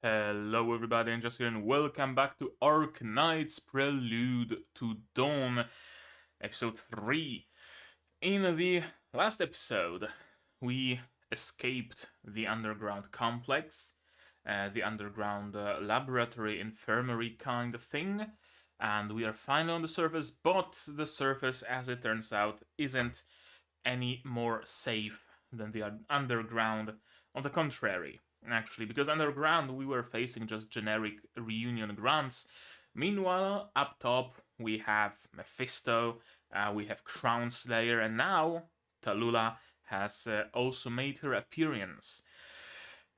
Hello everybody, and just here and welcome back to Arknights Prelude to Dawn, episode 3. In the last episode, we escaped the underground complex, the underground laboratory infirmary kind of thing, and we are finally on the surface, but the surface, as it turns out, isn't any more safe than the underground. On the contrary, actually, because underground we were facing just generic reunion grunts. Meanwhile, up top we have Mephisto, we have Crown Slayer, and now Tallulah has also made her appearance.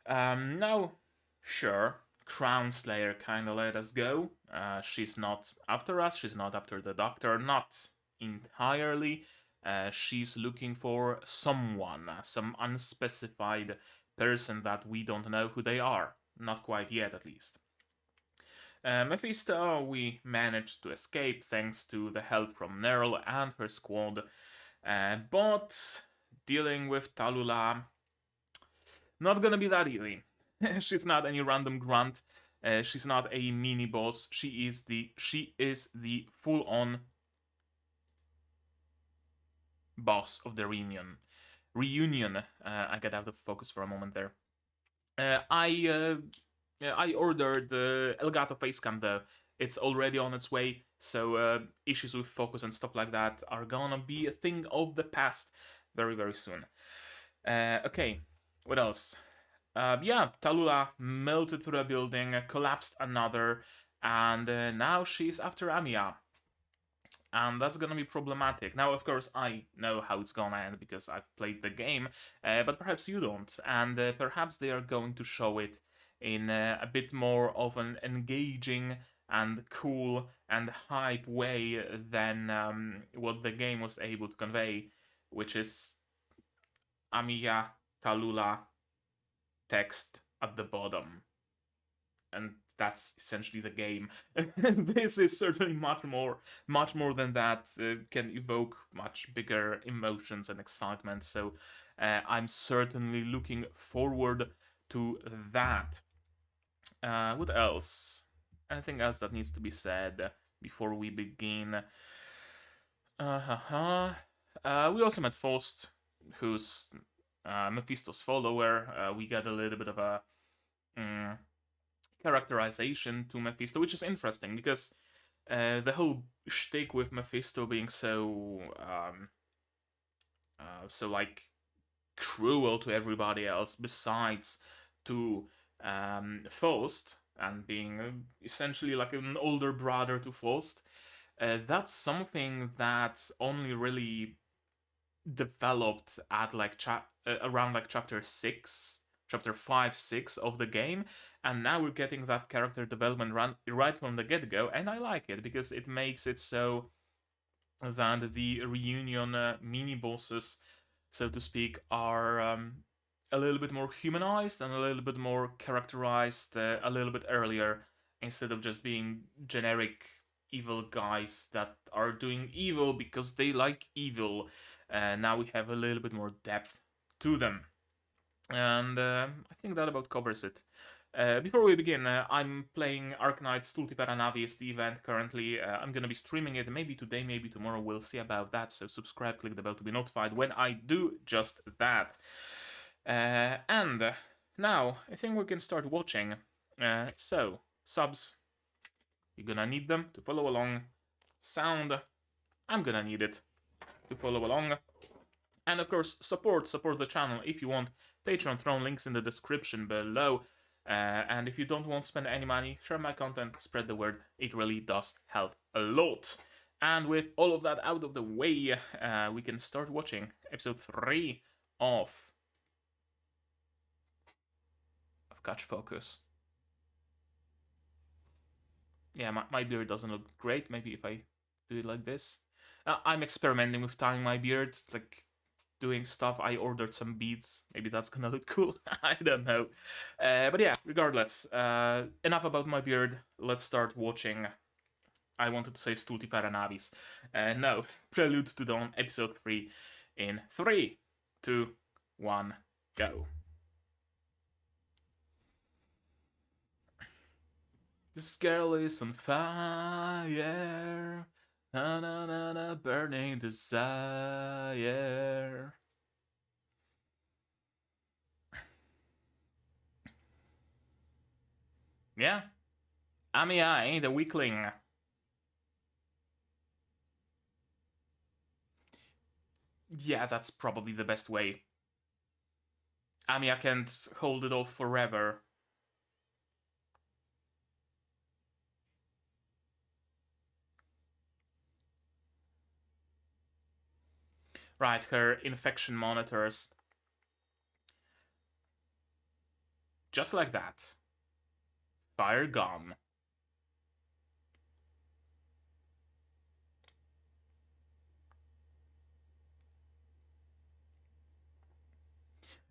Now, sure, Crown Slayer kinda let us go. She's not after us, she's not after the Doctor, not entirely. She's looking for someone, some unspecified person that we don't know who they are. Not quite yet, at least. Mephisto, we managed to escape thanks to the help from Nerl and her squad, but dealing with Tallulah, not gonna be that easy. She's not any random grunt. She's not a mini boss. She is the full-on boss of the reunion. I got out of focus for a moment there. I ordered the Elgato Facecam though. It's already on its way, so issues with focus and stuff like that are gonna be a thing of the past very, very soon. Okay, what else? Tallulah melted through a building, collapsed another, and now she's after Amiya. And that's gonna be problematic. Now, of course, I know how it's gonna end because I've played the game, but perhaps you don't, and perhaps they are going to show it in a bit more of an engaging and cool and hype way than what the game was able to convey, which is Amiya, Tallulah, text at the bottom. And that's essentially the game. This is certainly much more than that. Can evoke much bigger emotions and excitement. So I'm certainly looking forward to that. What else? Anything else that needs to be said before we begin? We also met Faust, who's Mephisto's follower. We got a little bit of a characterization to Mephisto, which is interesting because the whole shtick with Mephisto being so like cruel to everybody else, besides to Faust, and being essentially like an older brother to Faust, that's something that's only really developed at like around like chapter 5, 6 of the game, and now we're getting that character development right from the get-go, and I like it because it makes it so that the reunion mini-bosses, so to speak, are a little bit more humanized and a little bit more characterized a little bit earlier, instead of just being generic evil guys that are doing evil because they like evil. Now we have a little bit more depth to them. And I think that about covers it. Before we begin, I'm playing Arknights Tultifera Navi is the event currently. I'm gonna be streaming it maybe today, maybe tomorrow, we'll see about that, so subscribe, click the bell to be notified when I do just that. And now, I think we can start watching. So, subs, you're gonna need them to follow along. Sound, I'm gonna need it to follow along. And of course, support the channel if you want. Patreon thrown links in the description below. And if you don't want to spend any money, share my content, spread the word. It really does help a lot. And with all of that out of the way, we can start watching episode 3 of Catch Focus. Yeah, my beard doesn't look great. Maybe if I do it like this. I'm experimenting with tying my beard, like doing stuff. I ordered some beads. Maybe that's gonna look cool. I don't know. But yeah, regardless. Enough about my beard. Let's start watching. I wanted to say Stultifera Navis. No, Prelude to Dawn, episode 3 in 3, 2, 1, go. This girl is on fire. Na na na na, burning desire. Yeah, Amiya ain't a weakling. Yeah, that's probably the best way. Amiya can't hold it off forever. Right, her infection monitors. Just like that. Fire gone.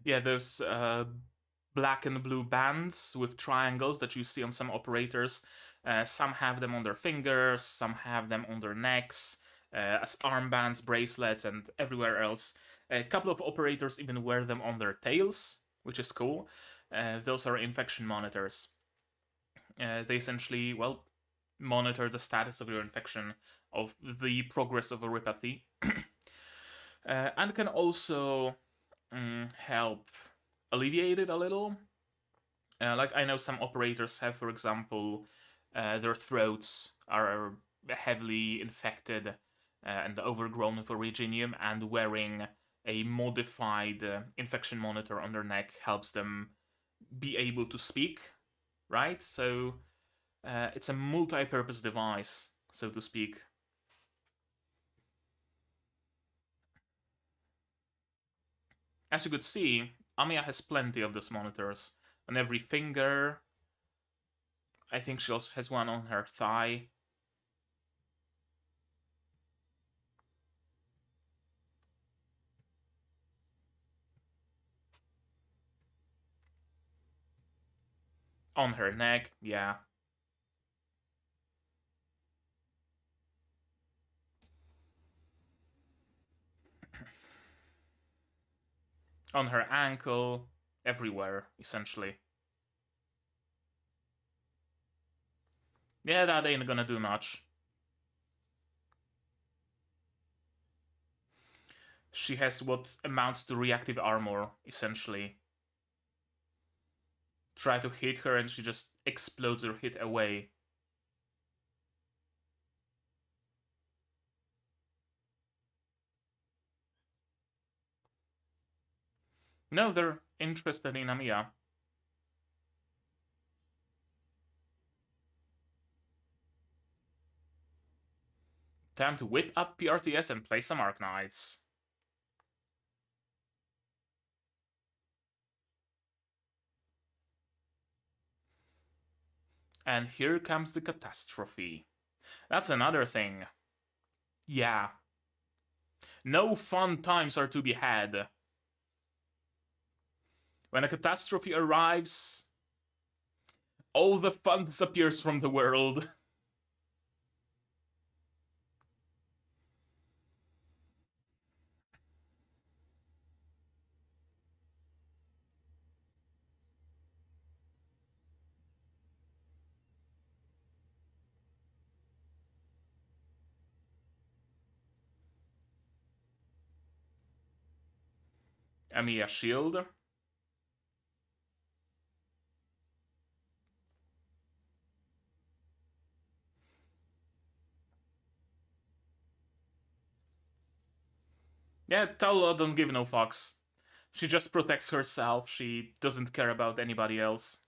Yeah, those black and blue bands with triangles that you see on some operators. Some have them on their fingers, some have them on their necks, as armbands, bracelets, and everywhere else. A couple of operators even wear them on their tails, which is cool. Those are infection monitors. They essentially, well, monitor the status of your infection, of the progress of oripathy, and can also help alleviate it a little. Like I know some operators have, for example, their throats are heavily infected and overgrown with Originium, and wearing a modified infection monitor on their neck helps them be able to speak, right? So it's a multi-purpose device, so to speak. As you could see, Amiya has plenty of those monitors on every finger. I think she also has one on her thigh. On her neck, yeah. On her ankle, everywhere, essentially. Yeah, that ain't gonna do much. She has what amounts to reactive armor, essentially. Try to hit her and she just explodes her hit away. No, they're interested in Amiya. Time to whip up PRTS and play some Arknights. And here comes the catastrophe. That's another thing. Yeah. No fun times are to be had. When a catastrophe arrives, all the fun disappears from the world. Amiya shield. Yeah, Talula don't give no fucks. She just protects herself. She doesn't care about anybody else.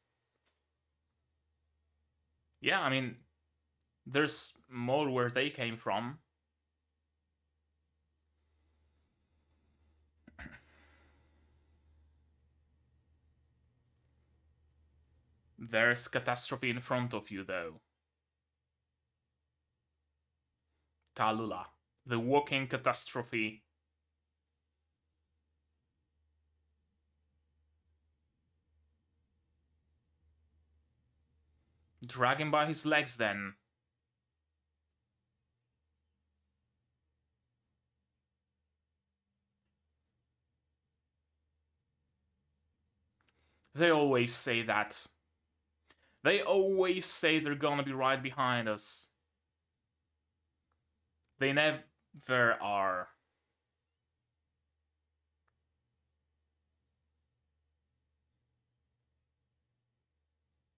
Yeah, I mean, there's more where they came from. There's catastrophe in front of you, though. Talula, the walking catastrophe. Drag him by his legs, then. They always say that. They always say they're gonna be right behind us. They never are.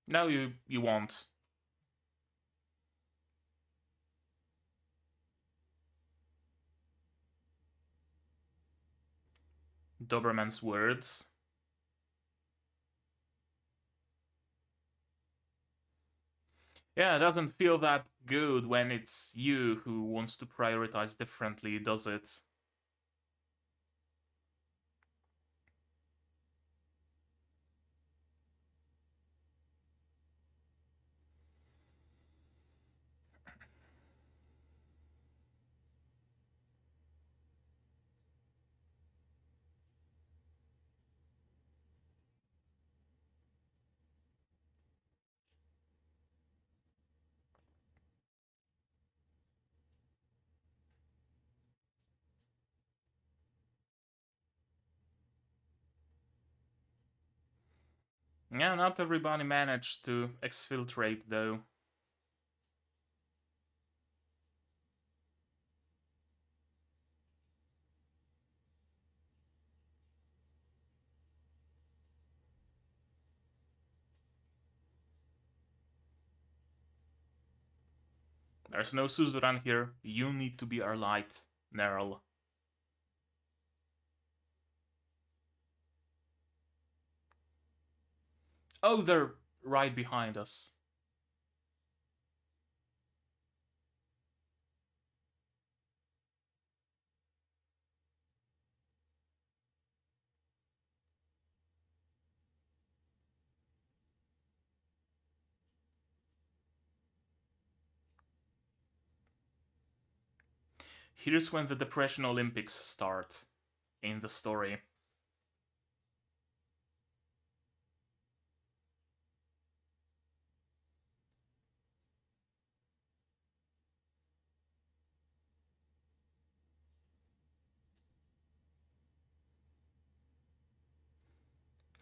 No, you won't. Doberman's words. Yeah, it doesn't feel that good when it's you who wants to prioritize differently, does it? Yeah, not everybody managed to exfiltrate though. There's no suzerain here. You need to be our light, Nerl. Oh, they're right behind us. Here's when the Depression Olympics start in the story.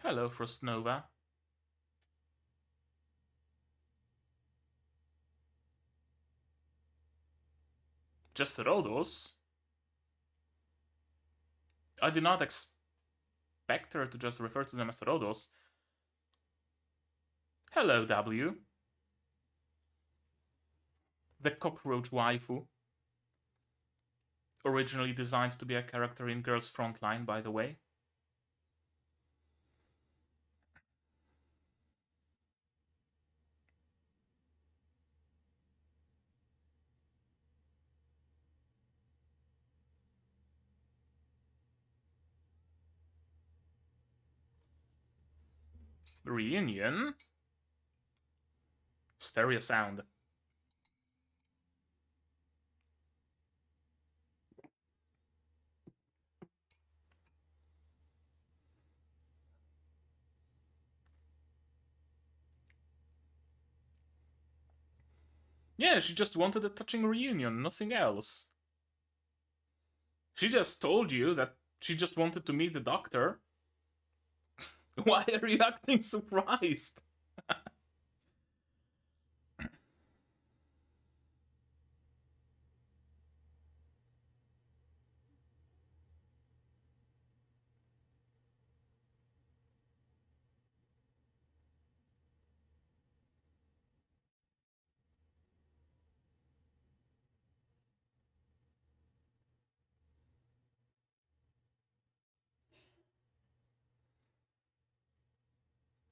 Hello, Frostnova. Just Rhodos? I did not expect her to just refer to them as Rhodos. Hello, W. The cockroach waifu. Originally designed to be a character in Girls Frontline, by the way. Reunion? Stereo sound. Yeah, she just wanted a touching reunion, nothing else. She just told you that she just wanted to meet the doctor. Why are you acting surprised?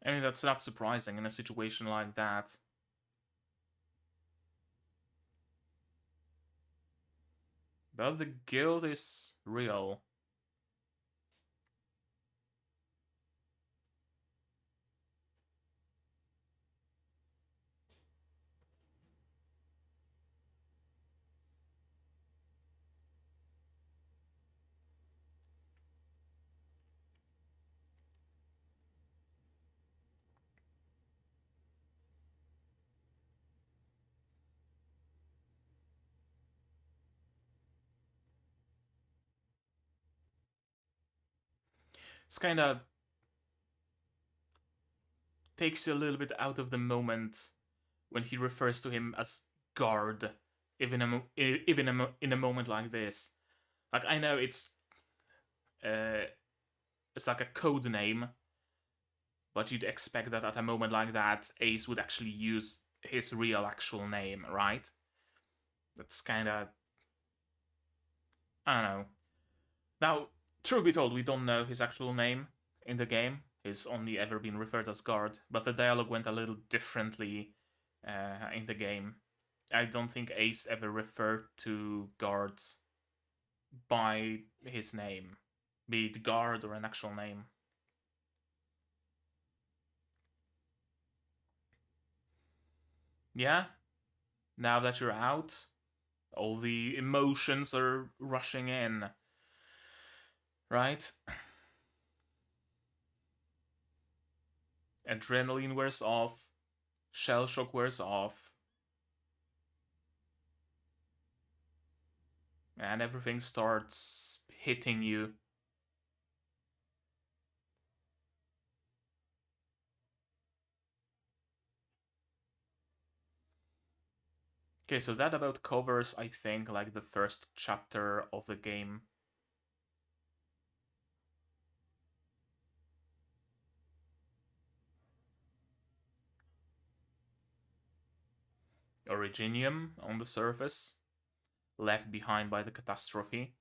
I mean, that's not surprising in a situation like that. But the guild is real. It's kind of takes you a little bit out of the moment when he refers to him as guard, in a moment like this. Like, I know uh, it's like a code name, but you'd expect that at a moment like that, Ace would actually use his real actual name, right? That's kind of, I don't know. Now, truth be told, we don't know his actual name in the game. He's only ever been referred as guard, but the dialogue went a little differently in the game. I don't think Ace ever referred to guard by his name, be it guard or an actual name. Yeah, now that you're out, all the emotions are rushing in, right? Adrenaline wears off, shell shock wears off, and everything starts hitting you. Okay, so that about covers, I think, like the first chapter of the game. Originium on the surface, left behind by the catastrophe.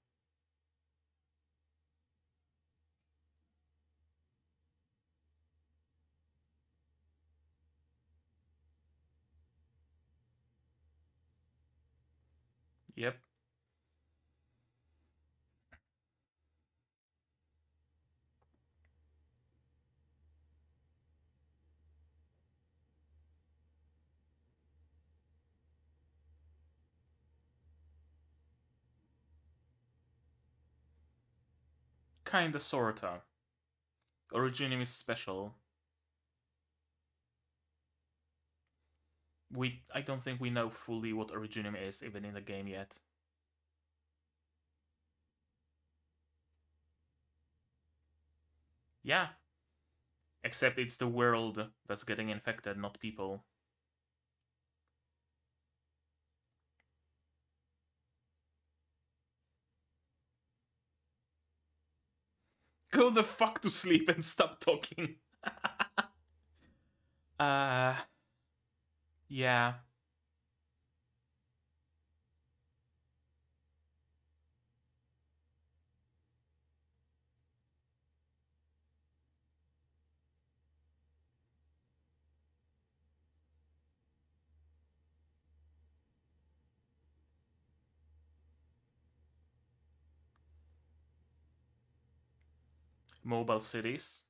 Yep. Kinda sorta. Originium is special. I don't think we know fully what Originium is even in the game yet. Yeah. Except it's the world that's getting infected, not people. Go the fuck to sleep and stop talking. uh yeah. Mobile cities.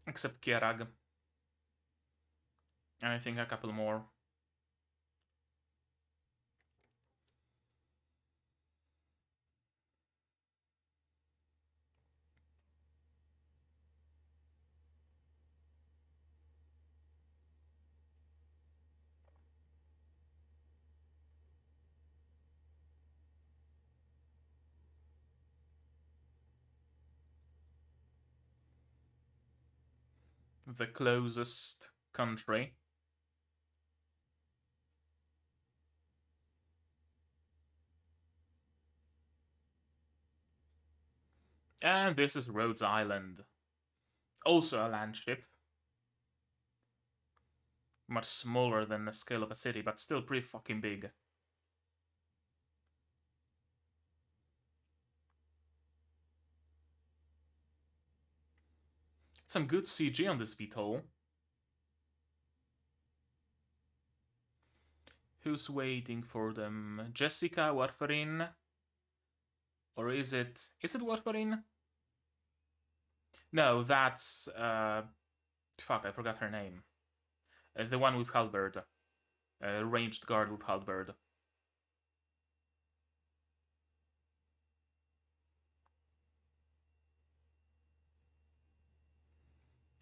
Except Kierag. And I think a couple more. The closest country. And this is Rhodes Island. Also a land ship. Much smaller than the scale of a city, but still pretty fucking big. Some good CG on this VTOL. Who's waiting for them? Jessica, Warfarin? Or is it Warfarin? No, that's fuck, I forgot her name. The one with halberd. Ranged guard with halberd.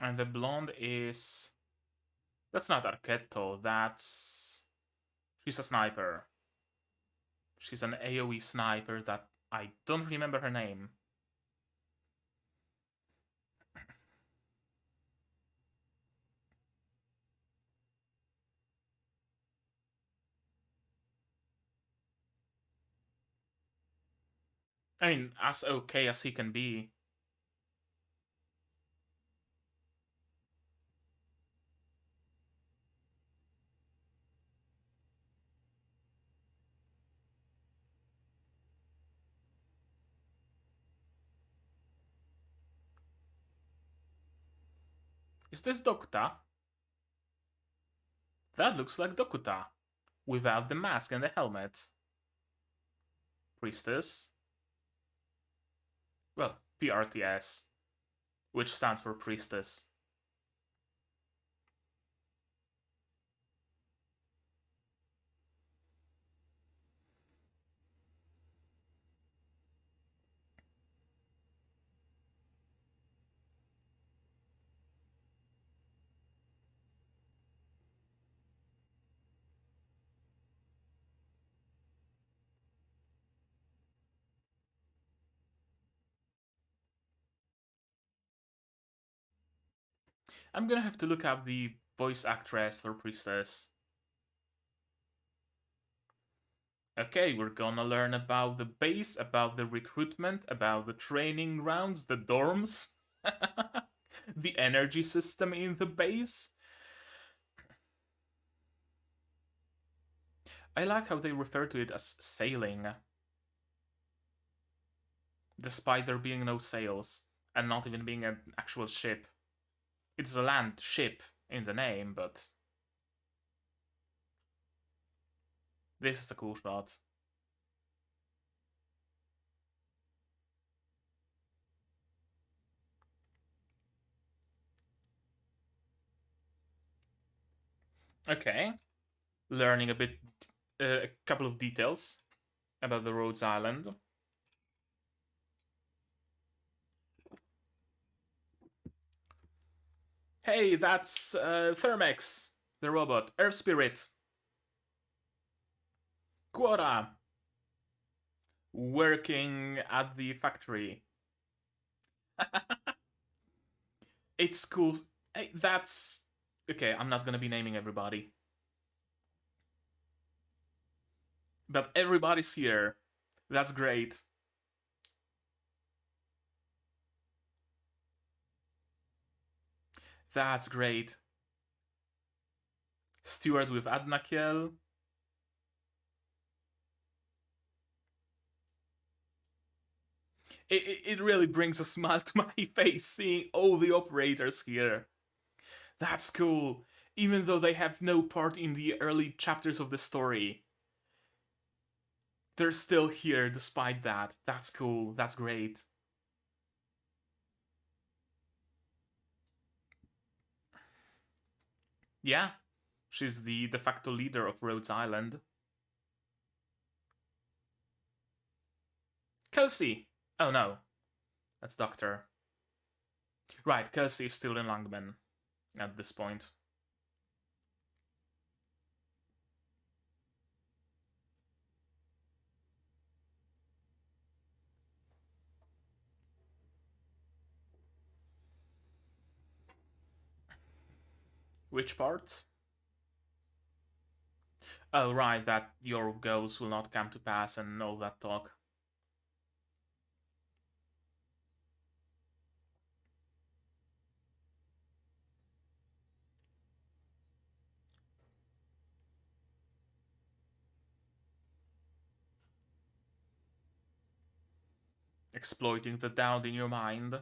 And the blonde is... That's not Arquetto, that's... She's a sniper. She's an AoE sniper that I don't remember her name. I mean, as okay as he can be. Is this Dokta? That looks like Dokuta, without the mask and the helmet. Priestess? Well, PRTS, which stands for Priestess. I'm gonna have to look up the voice actress for Priestess. Okay, we're gonna learn about the base, about the recruitment, about the training grounds, the dorms, the energy system in the base. I like how they refer to it as sailing, despite there being no sails and not even being an actual ship. It's a land ship in the name, but this is a cool shot. Okay, learning a couple of details about the Rhodes Island. Hey, that's Thermex, the robot. Earth Spirit. Quora. Working at the factory. It's cool. Hey, that's... Okay, I'm not gonna be naming everybody. But everybody's here. That's great. That's great. Steward with Adnakiel. It really brings a smile to my face seeing all the operators here. That's cool. Even though they have no part in the early chapters of the story, they're still here despite that. That's cool. That's great. Yeah, she's the de facto leader of Rhodes Island. Kelsey! Oh no, that's Doctor. Right, Kelsey is still in Langman at this point. Which part? Oh, right, that your goals will not come to pass and all that talk. Exploiting the doubt in your mind.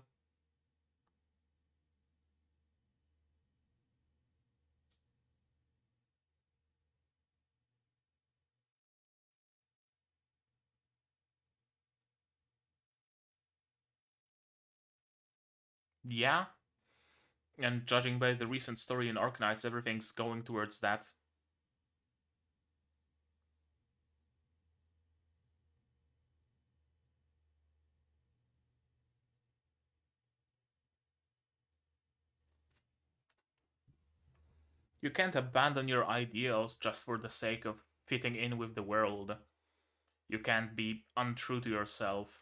Yeah, and judging by the recent story in Arknights, everything's going towards that. You can't abandon your ideals just for the sake of fitting in with the world. You can't be untrue to yourself.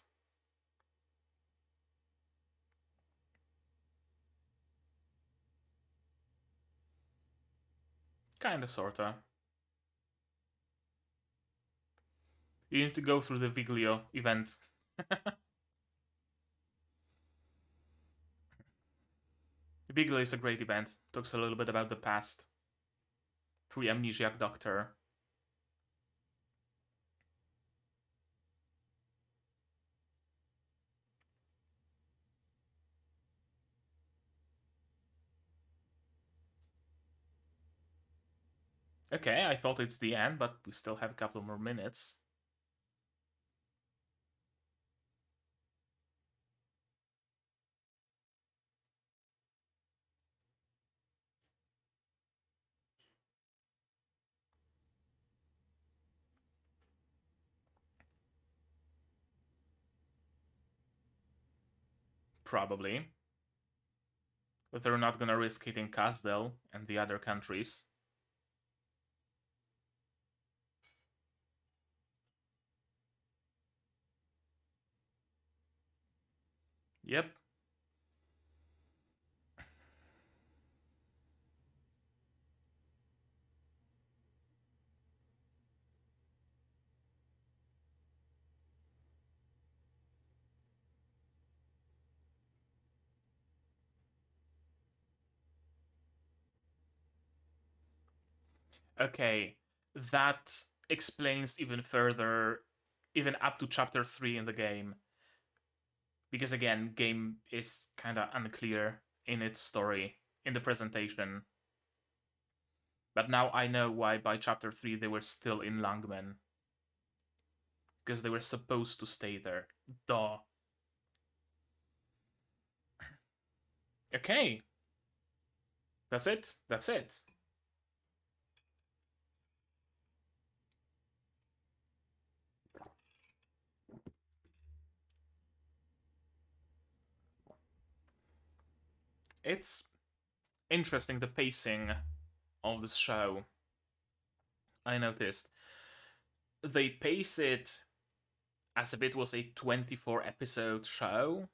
Kinda, sorta. You need to go through the Viglio event. Viglio is a great event. Talks a little bit about the past. Pre-amnesiac doctor. Okay, I thought it's the end, but we still have a couple more minutes. Probably. But they're not gonna risk hitting Casdell and the other countries. Yep. Okay, that explains even further, even up to chapter 3 in the game. Because again, game is kinda unclear in its story, in the presentation. But now I know why by chapter 3 they were still in Langmen. Because they were supposed to stay there. Duh. Okay. That's it. That's it. It's interesting, the pacing of this show. I noticed. They pace it as if it was a 24 episode show,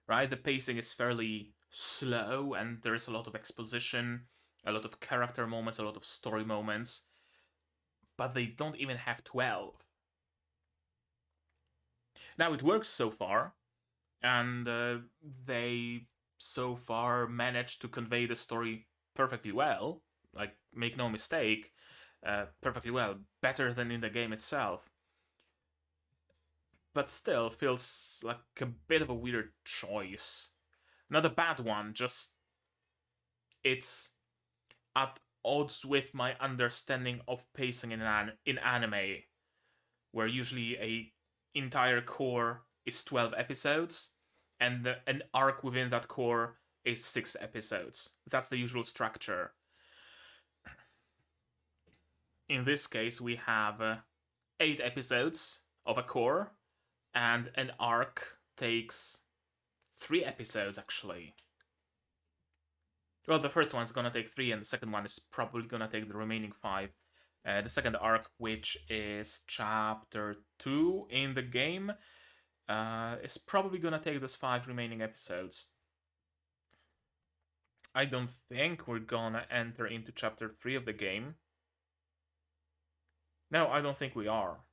right? The pacing is fairly slow and there's a lot of exposition, a lot of character moments, a lot of story moments, but they don't even have 12. Now, it works so far, and they so far managed to convey the story perfectly well, like, make no mistake, perfectly well, better than in the game itself. But still feels like a bit of a weird choice. Not a bad one, just it's at odds with my understanding of pacing in anime, where usually a entire core is 12 episodes, and an arc within that core is 6 episodes. That's the usual structure. In this case, we have 8 episodes of a core, and an arc takes 3 episodes actually. Well, the first one's gonna take 3, and the second one is probably gonna take the remaining 5. The second arc, which is chapter 2 in the game, is probably gonna take those 5 remaining episodes. I don't think we're gonna enter into chapter 3 of the game. No, I don't think we are.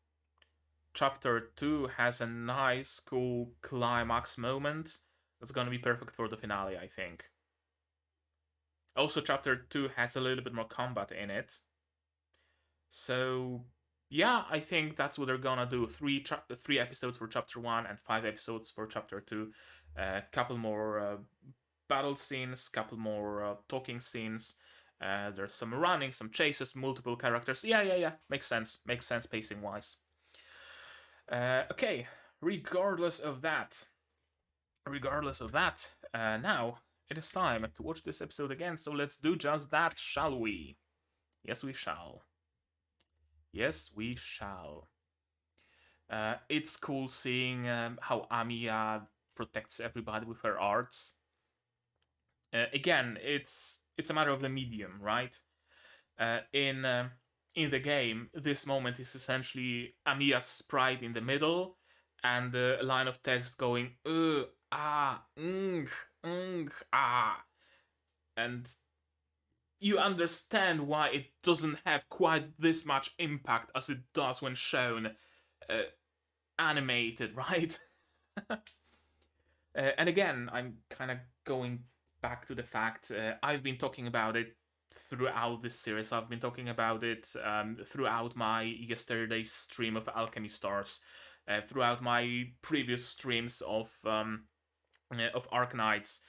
Chapter 2 has a nice, cool climax moment that's gonna be perfect for the finale, I think. Also, chapter 2 has a little bit more combat in it. So, yeah, I think that's what they're gonna do. Three episodes for chapter 1 and 5 episodes for chapter 2. A couple more battle scenes, couple more talking scenes. There's some running, some chases, multiple characters. Yeah. Makes sense. Makes sense pacing wise. Okay, regardless of that, now it is time to watch this episode again. So let's do just that, shall we? Yes, we shall. Yes, we shall. It's cool seeing how Amiya protects everybody with her arts. Again, it's a matter of the medium, right? In in the game, this moment is essentially Amiya's sprite in the middle, and a line of text going ah, ah, and you understand why it doesn't have quite this much impact as it does when shown uh, animated, right? And again, I'm kind of going back to the fact I've been talking about it throughout this series. I've been talking about it throughout my yesterday's stream of Alchemy Stars, throughout my previous streams of Arknights.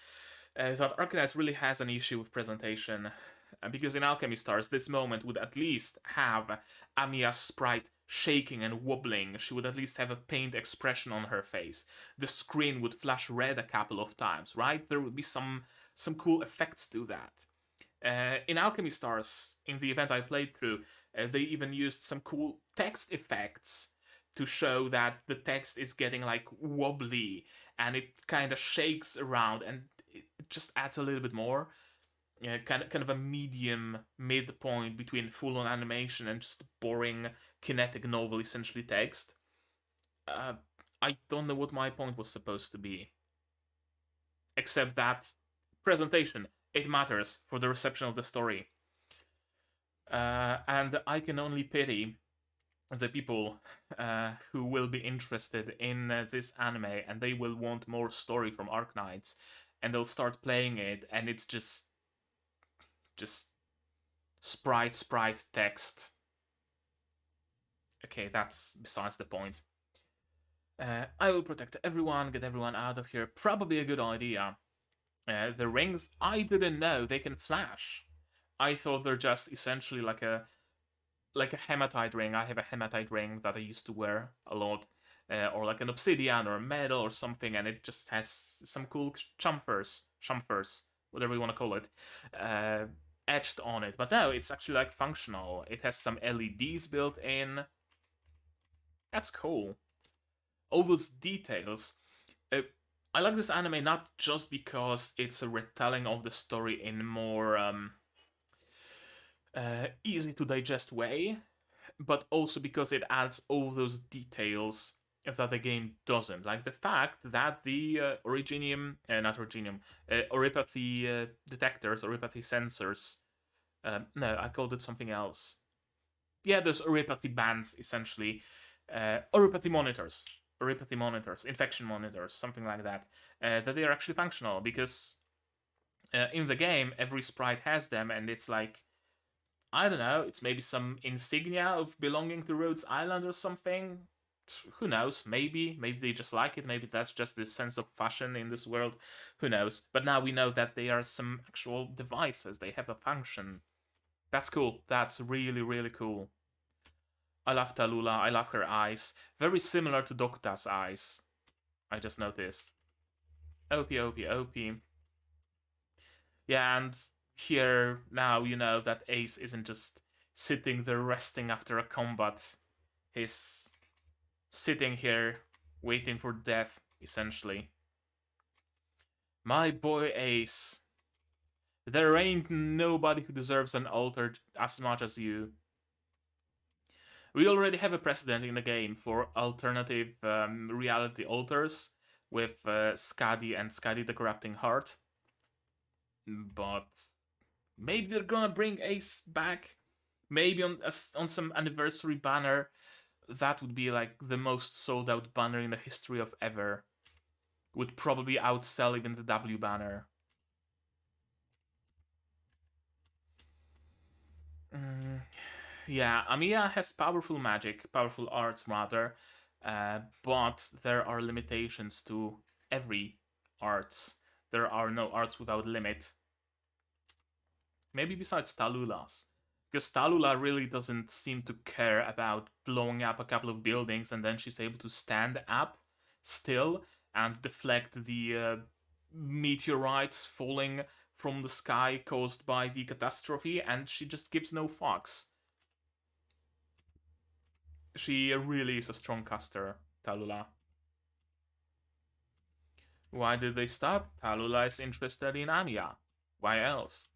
That Arknights really has an issue with presentation. Because in Alchemy Stars, this moment would at least have Amiya's sprite shaking and wobbling. She would at least have a pained expression on her face. The screen would flash red a couple of times, right? There would be some cool effects to that. In Alchemy Stars, in the event I played through, they even used some cool text effects to show that the text is getting like wobbly and it kind of shakes around, and it just adds a little bit more. Kind of a medium midpoint between full on animation and just boring kinetic novel, essentially text. Uh, I don't know what my point was supposed to be, except that presentation, it matters for the reception of the story. And I can only pity the people who will be interested in this anime and they will want more story from Arknights, and they'll start playing it and it's just sprite text. Okay, that's besides the point. I will protect everyone, get everyone out of here. Probably a good idea. The rings, I didn't know they can flash. I thought they're just essentially like a hematite ring. I have a hematite ring that I used to wear a lot, or like an obsidian or a metal or something, and it just has some cool chamfers, whatever you want to call it, etched on it. But no, it's actually like functional. It has some LEDs built in. That's cool. All those details. I like this anime not just because it's a retelling of the story in more easy to digest way, but also because it adds all those details that the game doesn't. Like the fact that the not Originium, Oripathy detectors, Oripathy sensors. No, I called it something else. Yeah, there's Oripathy bands essentially. Oripathy monitors. Oripathy monitors, infection monitors, something like that. That they are actually functional because in the game every sprite has them, and it's like, I don't know, it's maybe some insignia of belonging to Rhodes Island or something. Who knows? Maybe they just like it. Maybe that's just the sense of fashion in this world. Who knows? But now we know that they are some actual devices. They have a function. That's cool. That's really cool. I love Tallulah. I love her eyes. Very similar to Dokta's eyes. I just noticed. OP, OP, OP. Yeah, and here now you know that Ace isn't just sitting there resting after a combat. He's sitting here waiting for death, essentially. My boy Ace. There ain't nobody who deserves an altar as much as you. We already have a precedent in the game for alternative reality altars with Skadi and Skadi the Corrupting Heart. But maybe they're gonna bring Ace back. Maybe on some anniversary banner. That would be like the most sold out banner in the history of ever. Would probably outsell even the W banner. Yeah, Amiya has powerful magic, powerful arts rather, but there are limitations to every arts. There are no arts without limit. Maybe besides Tallulah's. Because Tallulah really doesn't seem to care about blowing up a couple of buildings and then she's able to stand up still and deflect the meteorites falling from the sky caused by the catastrophe, and she just gives no fucks. She really is a strong caster, Tallulah. Why did they stop? Tallulah is interested in Amiya. Why else?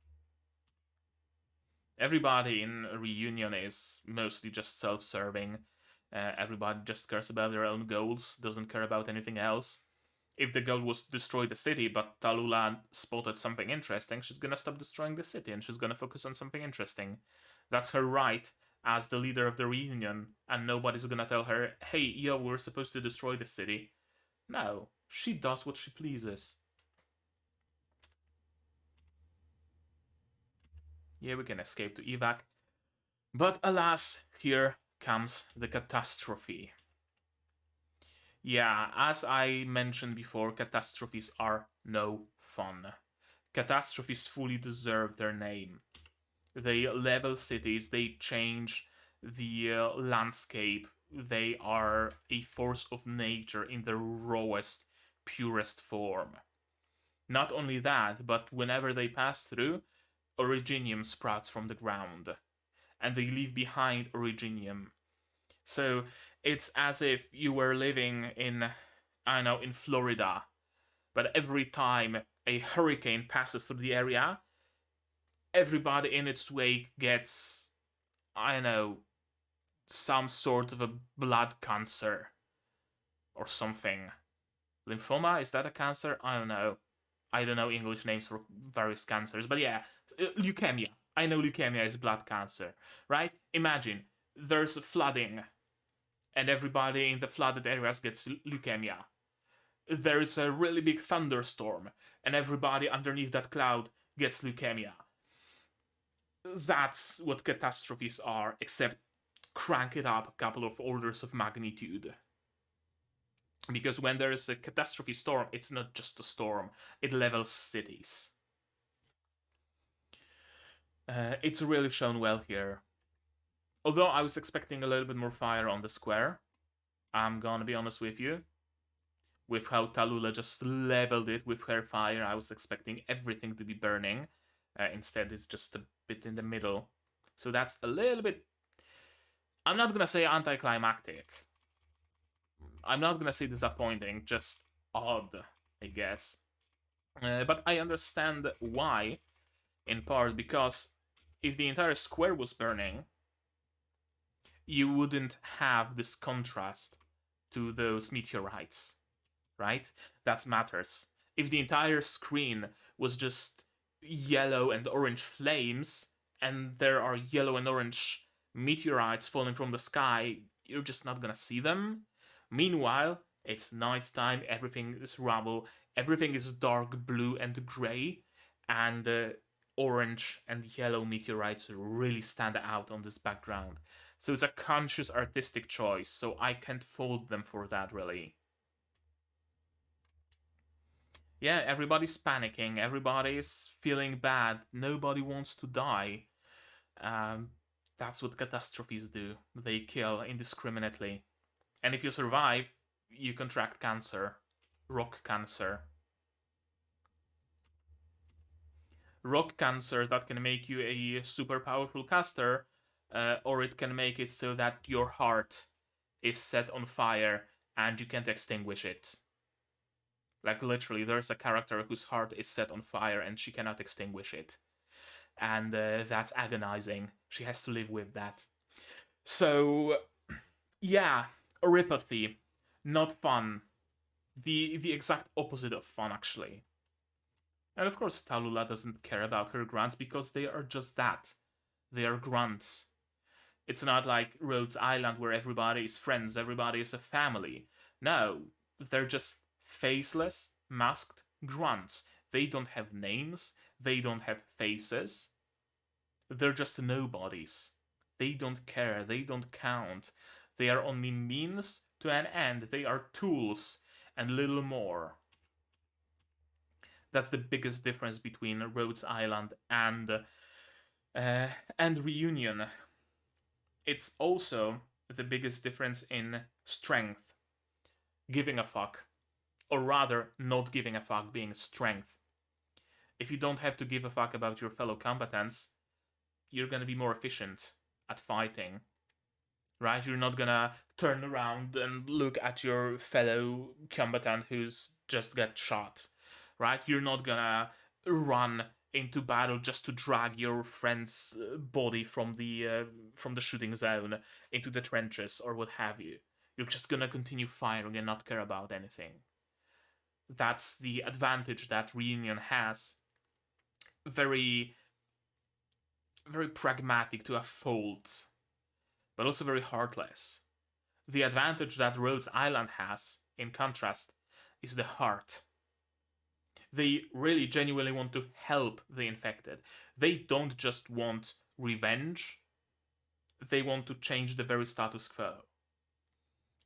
Everybody in Reunion is mostly just self-serving. Everybody just cares about their own goals, doesn't care about anything else. If the goal was to destroy the city, but Tallulah spotted something interesting, she's gonna stop destroying the city and she's gonna focus on something interesting. That's her right as the leader of the Reunion, and nobody's gonna tell her, hey, yo, we're supposed to destroy the city. No, she does what she pleases. Yeah, we can escape to evac. But alas, here comes the catastrophe. Yeah, as I mentioned before, catastrophes are no fun. Catastrophes fully deserve their name. They level cities, they change the landscape, they are a force of nature in the rawest, purest form. Not only that, but whenever they pass through, Originium sprouts from the ground, and they leave behind Originium. So it's as if you were living in, I don't know, in Florida, but every time a hurricane passes through the area, everybody in its wake gets, I don't know, some sort of a blood cancer or something. Lymphoma, is that a cancer? I don't know. I don't know English names for various cancers, but yeah, leukemia. I know leukemia is blood cancer, right? Imagine there's flooding and everybody in the flooded areas gets leukemia. There's a really big thunderstorm and everybody underneath that cloud gets leukemia. That's what catastrophes are, except crank it up a couple of orders of magnitude. Because when there is a catastrophe storm, it's not just a storm, it levels cities. It's really shown well here. Although I was expecting a little bit more fire on the square, I'm gonna be honest with you. With how Tallulah just leveled it with her fire, I was expecting everything to be burning. Instead, it's just a bit in the middle. So that's a little bit. I'm not gonna say anticlimactic. I'm not gonna say disappointing, just odd, I guess. But I understand why, in part because if the entire square was burning, you wouldn't have this contrast to those meteorites, right? That matters. If the entire screen was just yellow and orange flames, and there are yellow and orange meteorites falling from the sky, you're just not gonna see them. Meanwhile, it's nighttime, everything is rubble, everything is dark blue and gray, and orange and yellow meteorites really stand out on this background. So it's a conscious artistic choice, so I can't fault them for that, really. Yeah, everybody's panicking, everybody's feeling bad, nobody wants to die. Um, that's what catastrophes do. They kill indiscriminately. And if you survive, you contract cancer. Rock cancer. Rock cancer that can make you a super powerful caster, or it can make it so that your heart is set on fire and you can't extinguish it. Like literally, there's a character whose heart is set on fire and she cannot extinguish it. And that's agonizing. She has to live with that. So, yeah, Oripathy. Not fun. The exact opposite of fun, actually. And of course, Tallulah doesn't care about her grunts because they are just that. They are grunts. It's not like Rhodes Island where everybody is friends, everybody is a family. No, they're just faceless, masked grunts. They don't have names, they don't have faces. They're just nobodies. They don't care, they don't count. They are only means to an end, they are tools, and little more. That's the biggest difference between Rhodes Island and Reunion. It's also the biggest difference in strength. Giving a fuck, or rather, not giving a fuck being strength. If you don't have to give a fuck about your fellow combatants, you're gonna be more efficient at fighting. Right? You're not gonna turn around and look at your fellow combatant who's just got shot. Right? You're not gonna run into battle just to drag your friend's body from the shooting zone into the trenches or what have you. You're just gonna continue firing and not care about anything. That's the advantage that Reunion has. Very, very pragmatic to a fault, but also very heartless. The advantage that Rhodes Island has, in contrast, is the heart. They really genuinely want to help the infected. They don't just want revenge, they want to change the very status quo.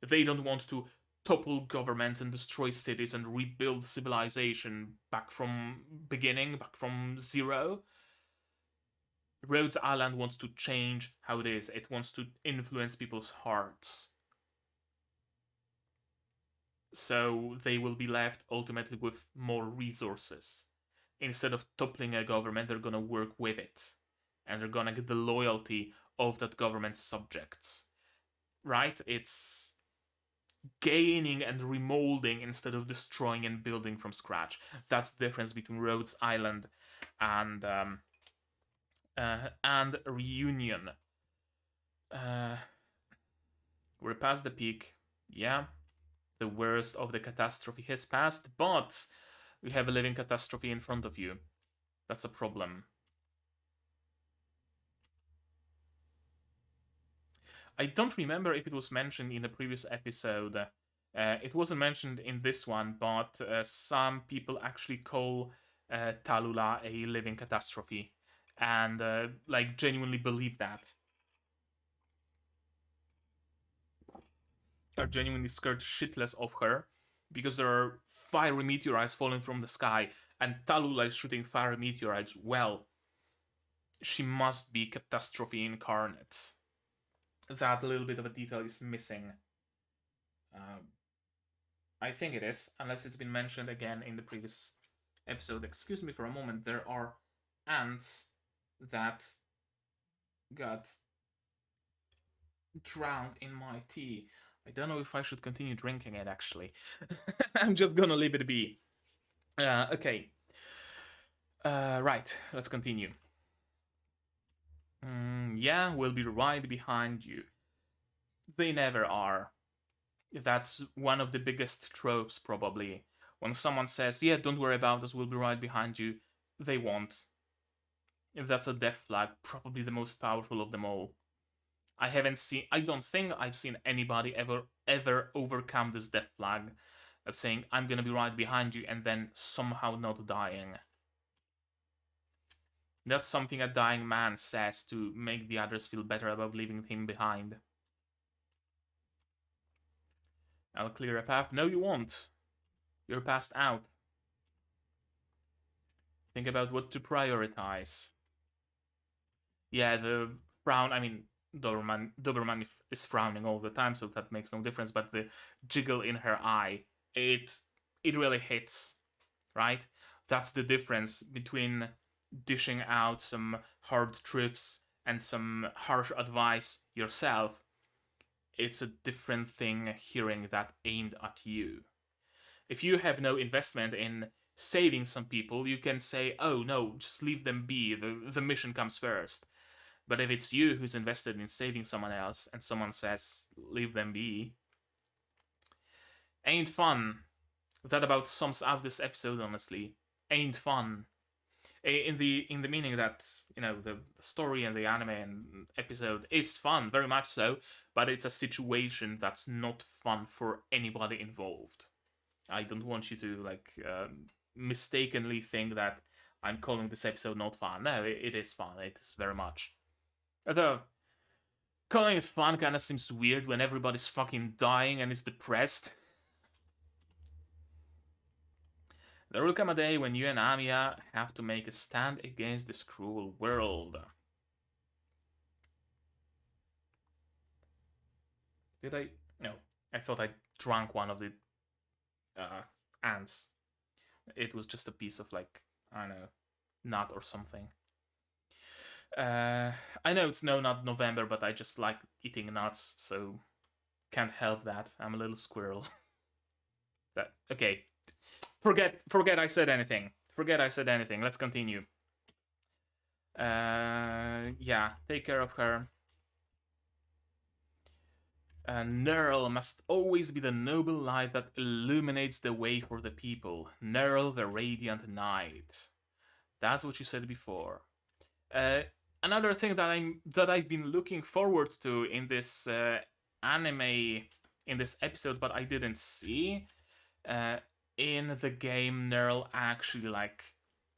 They don't want to topple governments and destroy cities and rebuild civilization back from beginning, back from zero. Rhodes Island wants to change how it is. It wants to influence people's hearts. So they will be left ultimately with more resources. Instead of toppling a government, they're gonna work with it. And they're gonna get the loyalty of that government's subjects. Right? It's gaining and remolding instead of destroying and building from scratch. That's the difference between Rhodes Island and Reunion. We're past the peak. Yeah, the worst of the catastrophe has passed, but we have a living catastrophe in front of you. That's a problem. I don't remember if it was mentioned in the previous episode. It wasn't mentioned in this one, but some people actually call Talula a living catastrophe and like genuinely believe that. Are genuinely scared shitless of her because there are fiery meteorites falling from the sky and Talula is shooting fiery meteorites. Well, she must be catastrophe incarnate. That little bit of a detail is missing. I think it is, unless it's been mentioned again in the previous episode. Excuse me for a moment, there are ants that got drowned in my tea. I don't know if I should continue drinking it, actually. I'm just gonna leave it be. Okay. Right, let's continue. Yeah, we'll be right behind you. They never are. That's one of the biggest tropes, probably. When someone says, yeah, don't worry about us, we'll be right behind you, they won't. If that's a death flag, probably the most powerful of them all. I don't think I've seen anybody ever overcome this death flag of saying, I'm gonna be right behind you, and then somehow not dying. That's something a dying man says to make the others feel better about leaving him behind. I'll clear a path. No, you won't. You're passed out. Think about what to prioritize. Yeah, the frown, I mean, Doberman is frowning all the time, so that makes no difference, but the jiggle in her eye, it really hits, right? That's the difference between dishing out some hard truths and some harsh advice yourself. It's a different thing hearing that aimed at you. If you have no investment in saving some people, you can say, oh no, just leave them be, the mission comes first. But if it's you who's invested in saving someone else and someone says, leave them be, ain't fun. That about sums up this episode, honestly. Ain't fun. In the meaning that, you know, the story and the anime and episode is fun, very much so, but it's a situation that's not fun for anybody involved. I don't want you to, like, mistakenly think that I'm calling this episode not fun. No, it is fun. It is very much. Although, calling it fun kind of seems weird when everybody's fucking dying and is depressed. There will come a day when you and Amiya have to make a stand against this cruel world. Did I? No. I thought I drank one of the ants. It was just a piece of, like, I don't know, nut or something. I know it's not November, but I just like eating nuts, so can't help that. I'm a little squirrel. Okay. Forget I said anything. Let's continue. Yeah, take care of her. Nerl must always be the noble light that illuminates the way for the people. Nerl, the Radiant Knight. That's what you said before. Uh, Another thing that I've been looking forward to in this anime, in this episode, but I didn't see. Uh, in the game, Nerl actually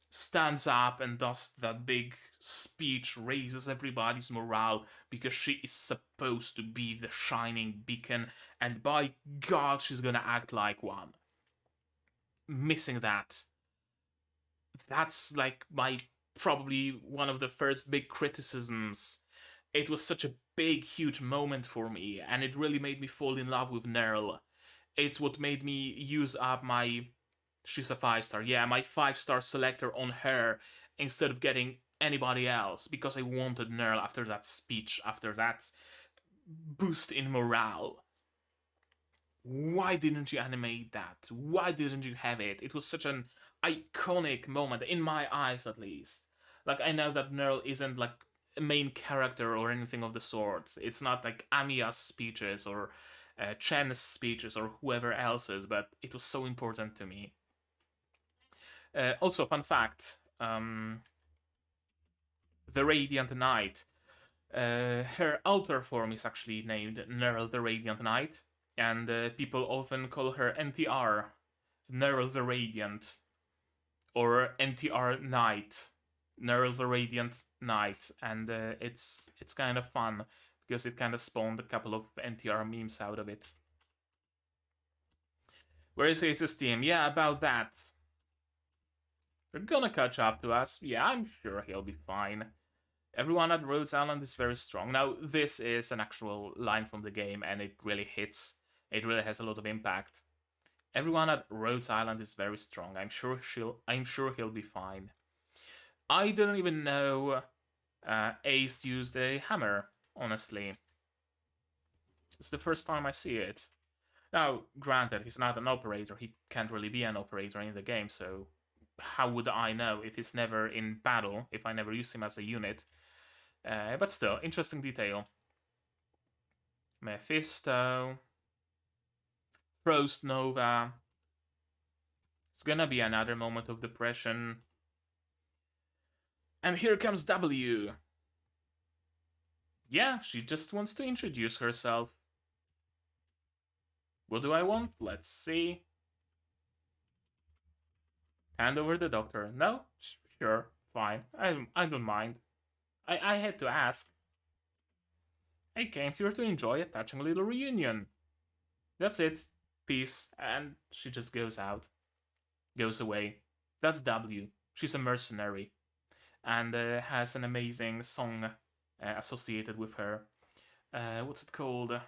stands up and does that big speech, raises everybody's morale because she is supposed to be the shining beacon, and by God, she's gonna act like one. Missing that. That's like my probably one of the first big criticisms. It was such a big, huge moment for me, and it really made me fall in love with Nerl. It's what made me use up my she's a 5-star. Yeah, my 5-star selector on her instead of getting anybody else because I wanted Nerl after that speech, after that boost in morale. Why didn't you animate that? Why didn't you have it? It was such an iconic moment, in my eyes at least. Like, I know that Nerl isn't like a main character or anything of the sort. It's not like Amiya's speeches or Chen's speeches or whoever else's, but it was so important to me. Also, fun fact: the Radiant Knight. Her alter form is actually named Nerl the Radiant Knight, and people often call her NTR, Nerl the Radiant, or NTR Knight, Nerl the Radiant Knight, and it's kind of fun because it kind of spawned a couple of NTR memes out of it. Where is Ace's team? Yeah, about that. They're gonna catch up to us. Yeah, I'm sure he'll be fine. Everyone at Rhodes Island is very strong. Now, this is an actual line from the game, and it really hits. It really has a lot of impact. Everyone at Rhodes Island is very strong. I'm sure he'll be fine. I didn't even know Ace used a hammer. Honestly, it's the first time I see it. Now, granted, he's not an operator. He can't really be an operator in the game. So, how would I know if he's never in battle? If I never use him as a unit? But still, interesting detail. Mephisto. Frost Nova. It's gonna be another moment of depression. And here comes W. Yeah, she just wants to introduce herself. What do I want? Let's see. Hand over the doctor. No? Sure, fine. I don't mind. I had to ask. I came here to enjoy a touching little reunion. That's it. Peace. And she just goes out. Goes away. That's W. She's a mercenary. And has an amazing song associated with her. What's it called?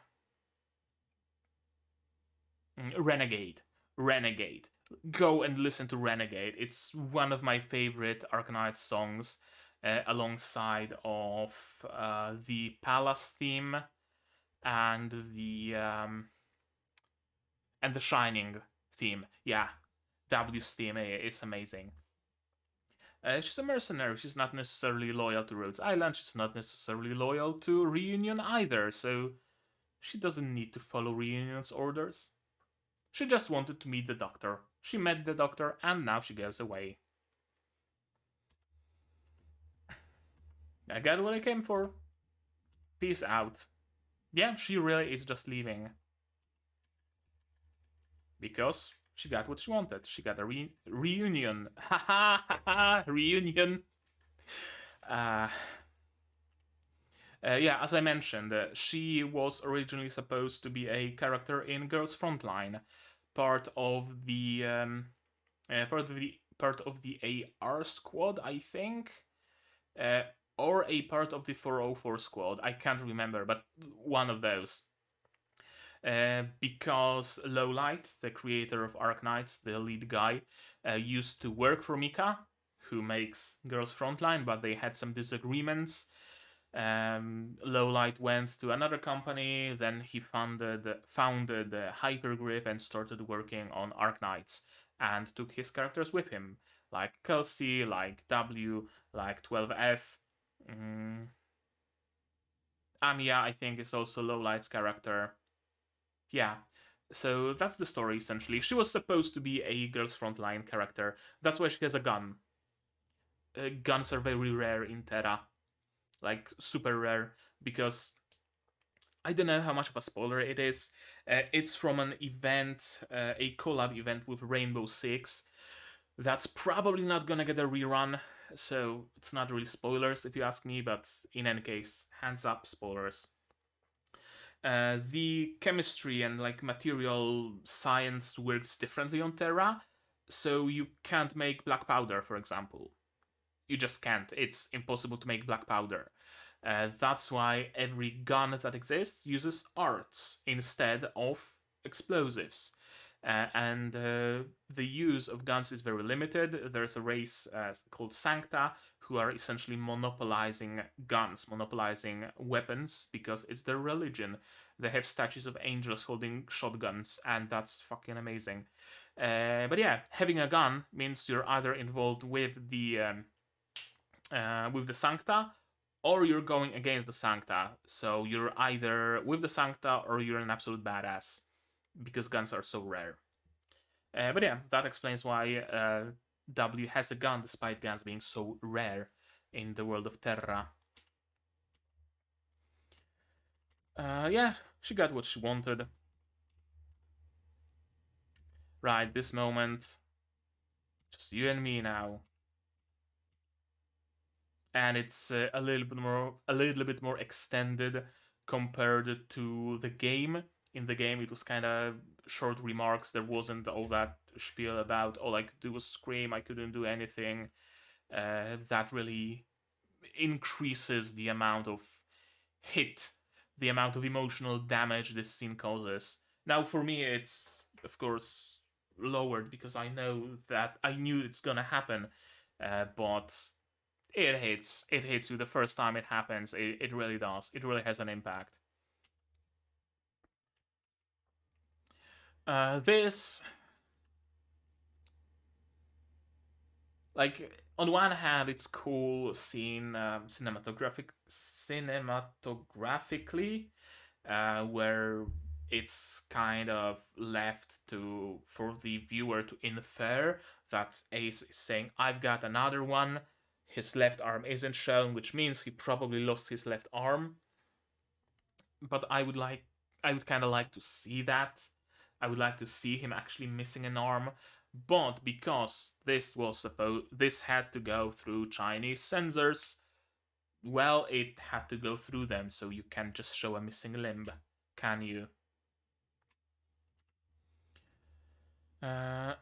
Renegade. Renegade. Go and listen to Renegade. It's one of my favorite Arknights songs, alongside of the Palace theme and the Shining theme. Yeah, W's theme is amazing. She's a mercenary. She's not necessarily loyal to Rhodes Island. She's not necessarily loyal to Reunion either. So she doesn't need to follow Reunion's orders. She just wanted to meet the doctor. She met the doctor, and now she goes away. I got what I came for. Peace out. Yeah, she really is just leaving. Because she got what she wanted. She got a reunion. Ha ha ha ha! Reunion! Uh, yeah, as I mentioned, she was originally supposed to be a character in Girls Frontline, part of the part of the AR squad, I think, or a part of the 404 squad. I can't remember, but one of those. Because Lowlight, the creator of Arknights, the lead guy, used to work for Mika, who makes Girls Frontline, but they had some disagreements. Lowlight went to another company, then he founded Hypergrip and started working on Arknights and took his characters with him. like Kelsey, like W, like 12F. Mm. Amiya, I think, is also Lowlight's character. Yeah. So that's the story essentially. She was supposed to be a Girls Frontline character. That's why she has a gun. Guns are very rare in Terra, like super rare, because I don't know how much of a spoiler it is. It's from an event, a collab event with Rainbow Six. That's probably not gonna get a rerun, so it's not really spoilers if you ask me, but in any case, hands up, spoilers. The chemistry and like material science works differently on Terra, so you can't make black powder, for example. You just can't. It's impossible to make black powder. That's why every gun that exists uses arts instead of explosives. And the use of guns is very limited. There's a race called Sancta who are essentially monopolizing guns, monopolizing weapons because it's their religion. They have statues of angels holding shotguns, and that's fucking amazing. But yeah, having a gun means you're either involved with the Sancta, or you're going against the Sancta. So you're either with the Sancta or you're an absolute badass because guns are so rare. But yeah, that explains why W has a gun despite guns being so rare in the world of Terra. Yeah, she got what she wanted. Right, this moment, just you and me now. And it's a little bit more extended compared to the game. In the game, it was kind of short remarks. There wasn't all that spiel about all I could do was scream. I couldn't do anything. That really increases the amount of hit, the amount of emotional damage this scene causes. Now, for me, it's of course lowered because I knew it's gonna happen, but it hits you the first time it happens. It really does. It really has an impact. This, like, on one hand, it's cool seeing cinematographically, where it's kind of left to for the viewer to infer that Ace is saying, "I've got another one." His left arm isn't shown, which means he probably lost his left arm. But I would kind of like to see that. I would like to see him actually missing an arm. But because this had to go through Chinese censors, well, it had to go through them, so you can't just show a missing limb, can you? Uh,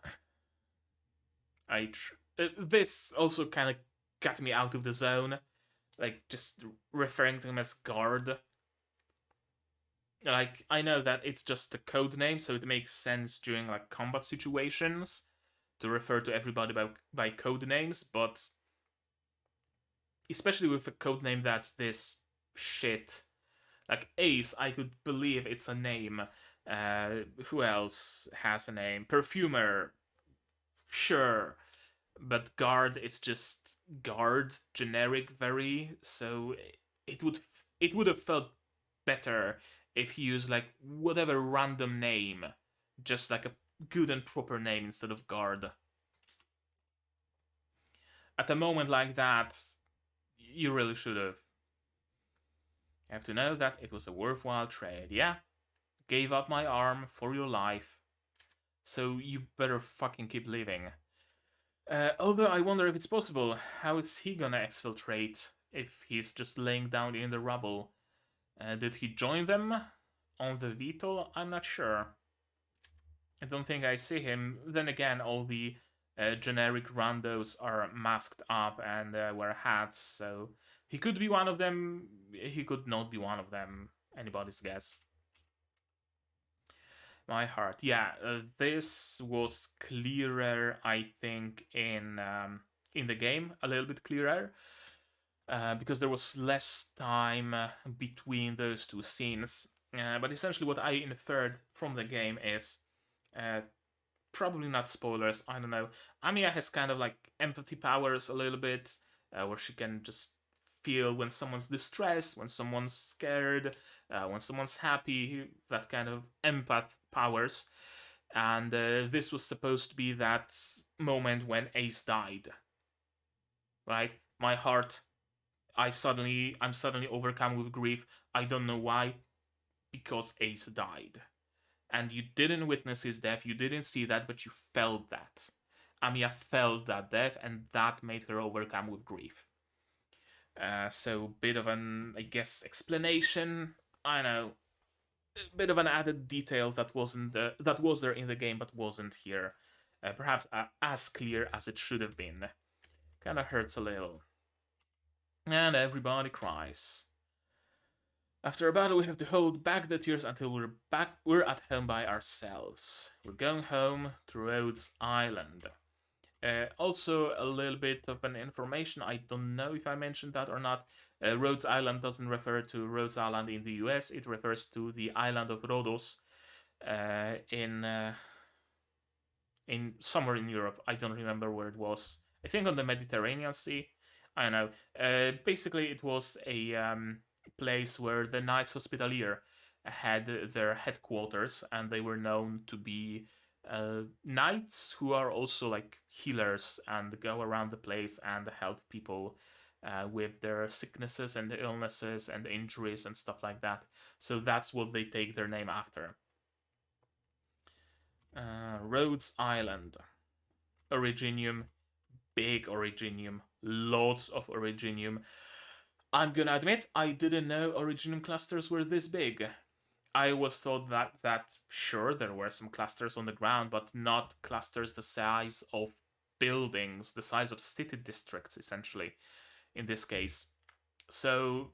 this also kind of got me out of the zone, like just referring to him as guard. Like, I know that it's just a code name, so it makes sense during like combat situations to refer to everybody by code names, but especially with a code name that's this shit. Like Ace, I could believe it's a name. Who else has a name? Perfumer, sure. But guard is just guard, generic very, so it would it would have felt better if he used like whatever random name, just like a good and proper name instead of guard. At a moment like that, you really should have. You have to know that it was a worthwhile trade. Yeah, gave up my arm for your life, so you better fucking keep living. Although I wonder if it's possible. How is he gonna exfiltrate if he's just laying down in the rubble? Did he join them on the Vito? I'm not sure. I don't think I see him. Then again, all the generic randos are masked up and wear hats, so he could be one of them. He could not be one of them. Anybody's guess. My heart. Yeah, this was clearer, I think, in the game, a little bit clearer, because there was less time between those two scenes. But essentially, what I inferred from the game is probably not spoilers, I don't know. Amiya has kind of like empathy powers a little bit, where she can just feel when someone's distressed, when someone's scared, when someone's happy, that kind of empath powers. And this was supposed to be that moment when Ace died, right? My heart, I'm suddenly overcome with grief. I don't know why, because Ace died. And you didn't witness his death, you didn't see that, but you felt that. Amiya felt that death, and that made her overcome with grief. So, bit of an, I guess, explanation. I know, a bit of an added detail that wasn't that was there in the game, but wasn't here. Perhaps as clear as it should have been. Kind of hurts a little. And everybody cries. After a battle, we have to hold back the tears until we're at home by ourselves. We're going home to Rhodes Island. Also, a little bit of an information. I don't know if I mentioned that or not. Rhodes Island doesn't refer to Rhodes Island in the US. It refers to the island of Rhodos in somewhere in Europe. I don't remember where it was. I think on the Mediterranean Sea. I don't know. Basically, it was a place where the Knights Hospitalier had their headquarters, and they were known to be knights who are also like healers and go around the place and help people with their sicknesses and illnesses and injuries and stuff like that. So that's what they take their name after. Rhodes Island. Originium. Big Originium. Lots of Originium. I'm gonna admit, I didn't know Originium clusters were this big. I was thought that sure there were some clusters on the ground, but not clusters the size of buildings, the size of city districts, essentially, in this case. So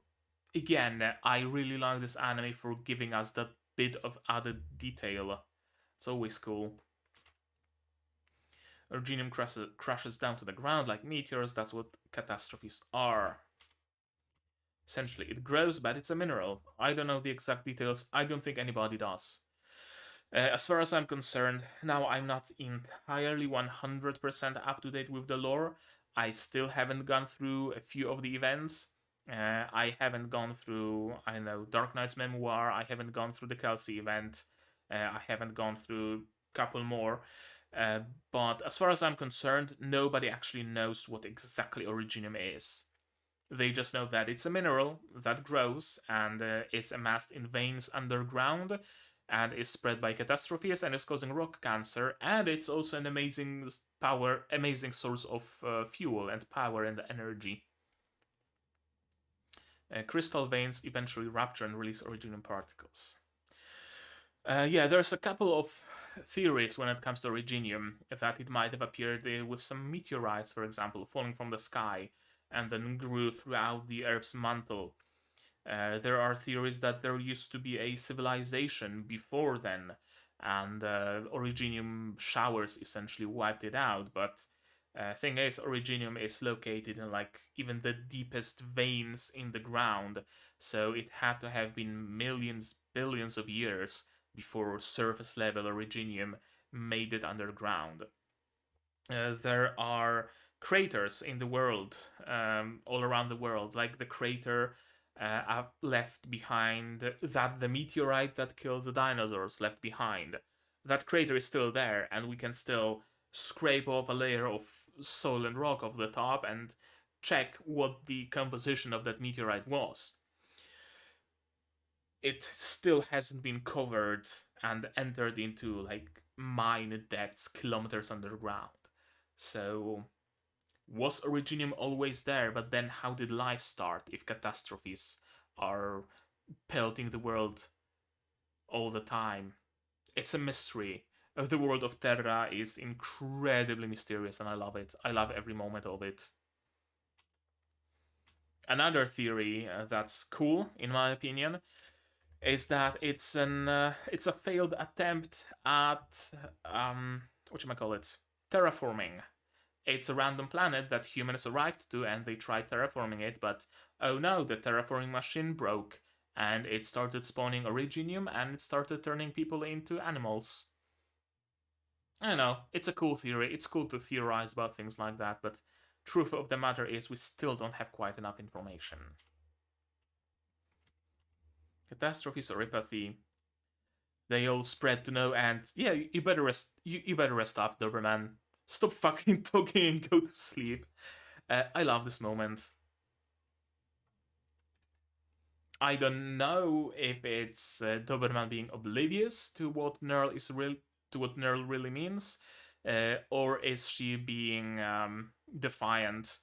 again, I really like this anime for giving us that bit of added detail. It's always cool. Originium crashes down to the ground like meteors. That's what catastrophes are. Essentially, it grows, but it's a mineral. I don't know the exact details. I don't think anybody does. As far as I'm concerned, now I'm not entirely 100% up to date with the lore. I still haven't gone through a few of the events. I haven't gone through, I know, Dark Memoir. I haven't gone through the Kelsey event. I haven't gone through a couple more. But as far as I'm concerned, nobody actually knows what exactly Originium is. They just know that it's a mineral that grows and is amassed in veins underground and is spread by catastrophes and is causing rock cancer. And it's also an amazing source of fuel and power and energy. Crystal veins eventually rupture and release Originium particles. Yeah, there's a couple of theories when it comes to Originium, that it might have appeared with some meteorites, for example, falling from the sky and then grew throughout the Earth's mantle. There are theories that there used to be a civilization before then, and Originium showers essentially wiped it out. But thing is, Originium is located in like even the deepest veins in the ground, so it had to have been millions, billions of years before surface level Originium made it underground. There are craters in the world, all around the world, like the crater left behind that the meteorite that killed the dinosaurs left behind. That crater is still there, and we can still scrape off a layer of soil and rock off the top and check what the composition of that meteorite was. It still hasn't been covered and entered into like mine depths kilometers underground. So, was Originium always there, but then how did life start if catastrophes are pelting the world all the time? It's a mystery. The world of Terra is incredibly mysterious, and I love it. I love every moment of it. Another theory that's cool, in my opinion, is that it's a failed attempt at what you call it, terraforming. It's a random planet that humans arrived to, and they tried terraforming it, but oh no, the terraforming machine broke, and it started spawning Originium, and it started turning people into animals. I know, it's a cool theory. It's cool to theorize about things like that, but truth of the matter is we still don't have quite enough information. Catastrophes, Oripathy, they all spread to no end. Yeah, you better rest. You better rest up, Doberman. Stop fucking talking and go to sleep. I love this moment. I don't know if it's Doberman being oblivious to what Nerl is real, to what Nerl really means, or is she being defiant?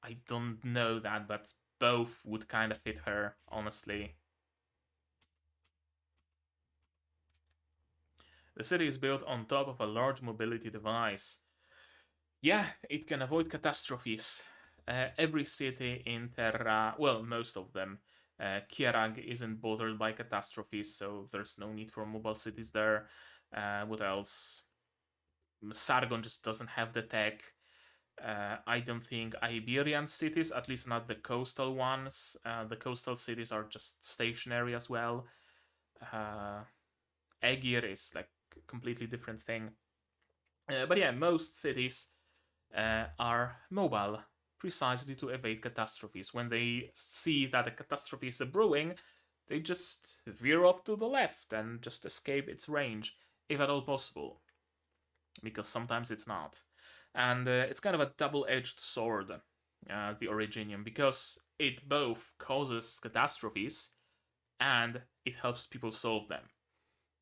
I don't know that, but both would kind of fit her, honestly. The city is built on top of a large mobility device. Yeah, it can avoid catastrophes. Every city in Terra, well, most of them, Kierag isn't bothered by catastrophes, so there's no need for mobile cities there. What else? Sargon just doesn't have the tech. I don't think Iberian cities, at least not the coastal ones. The coastal cities are just stationary as well. Aegir is like a completely different thing. But yeah, most cities are mobile precisely to evade catastrophes. When they see that a catastrophe is brewing, they just veer off to the left and just escape its range, if at all possible. Because sometimes it's not. And it's kind of a double edged sword, the Originium, because it both causes catastrophes and it helps people solve them.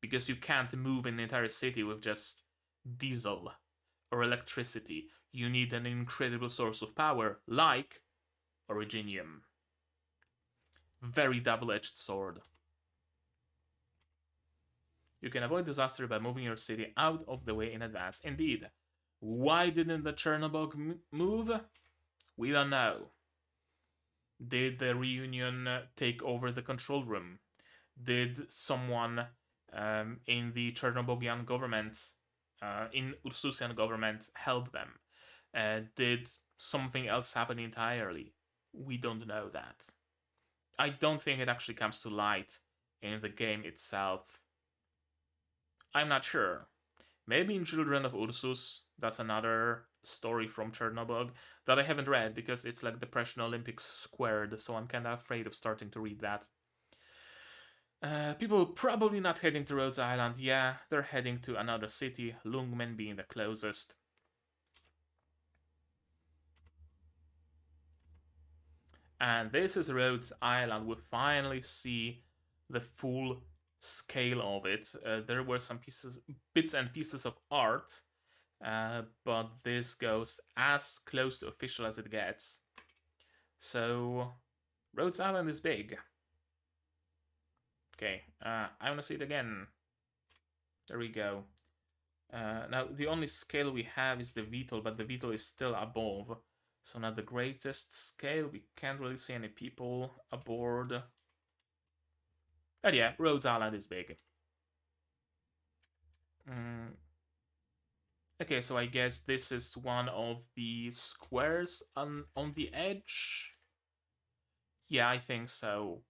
Because you can't move an entire city with just diesel or electricity. You need an incredible source of power, like Originium. Very double edged sword. You can avoid disaster by moving your city out of the way in advance. Indeed. Why didn't the Chernobog move? We don't know. Did the reunion take over the control room? Did someone in the Chernobygian government, in Ursusian government, help them? Did something else happen entirely? We don't know that. I don't think it actually comes to light in the game itself. I'm not sure. Maybe in Children of Ursus, that's another story from Chernobyl that I haven't read because it's like Depression Olympics squared, so I'm kind of afraid of starting to read that. People probably not heading to Rhodes Island. Yeah, they're heading to another city, Lungmen being the closest. And this is Rhodes Island. We finally see the full scale of it. There were some bits and pieces of art, but this goes as close to official as it gets. So, Rhodes Island is big. Okay, I want to see it again. There we go. Now, the only scale we have is the Beetle, but the Beetle is still above. So not the greatest scale. We can't really see any people aboard. But yeah, Rhodes Island is big. Okay, so I guess this is one of the squares on the edge. Yeah, I think so.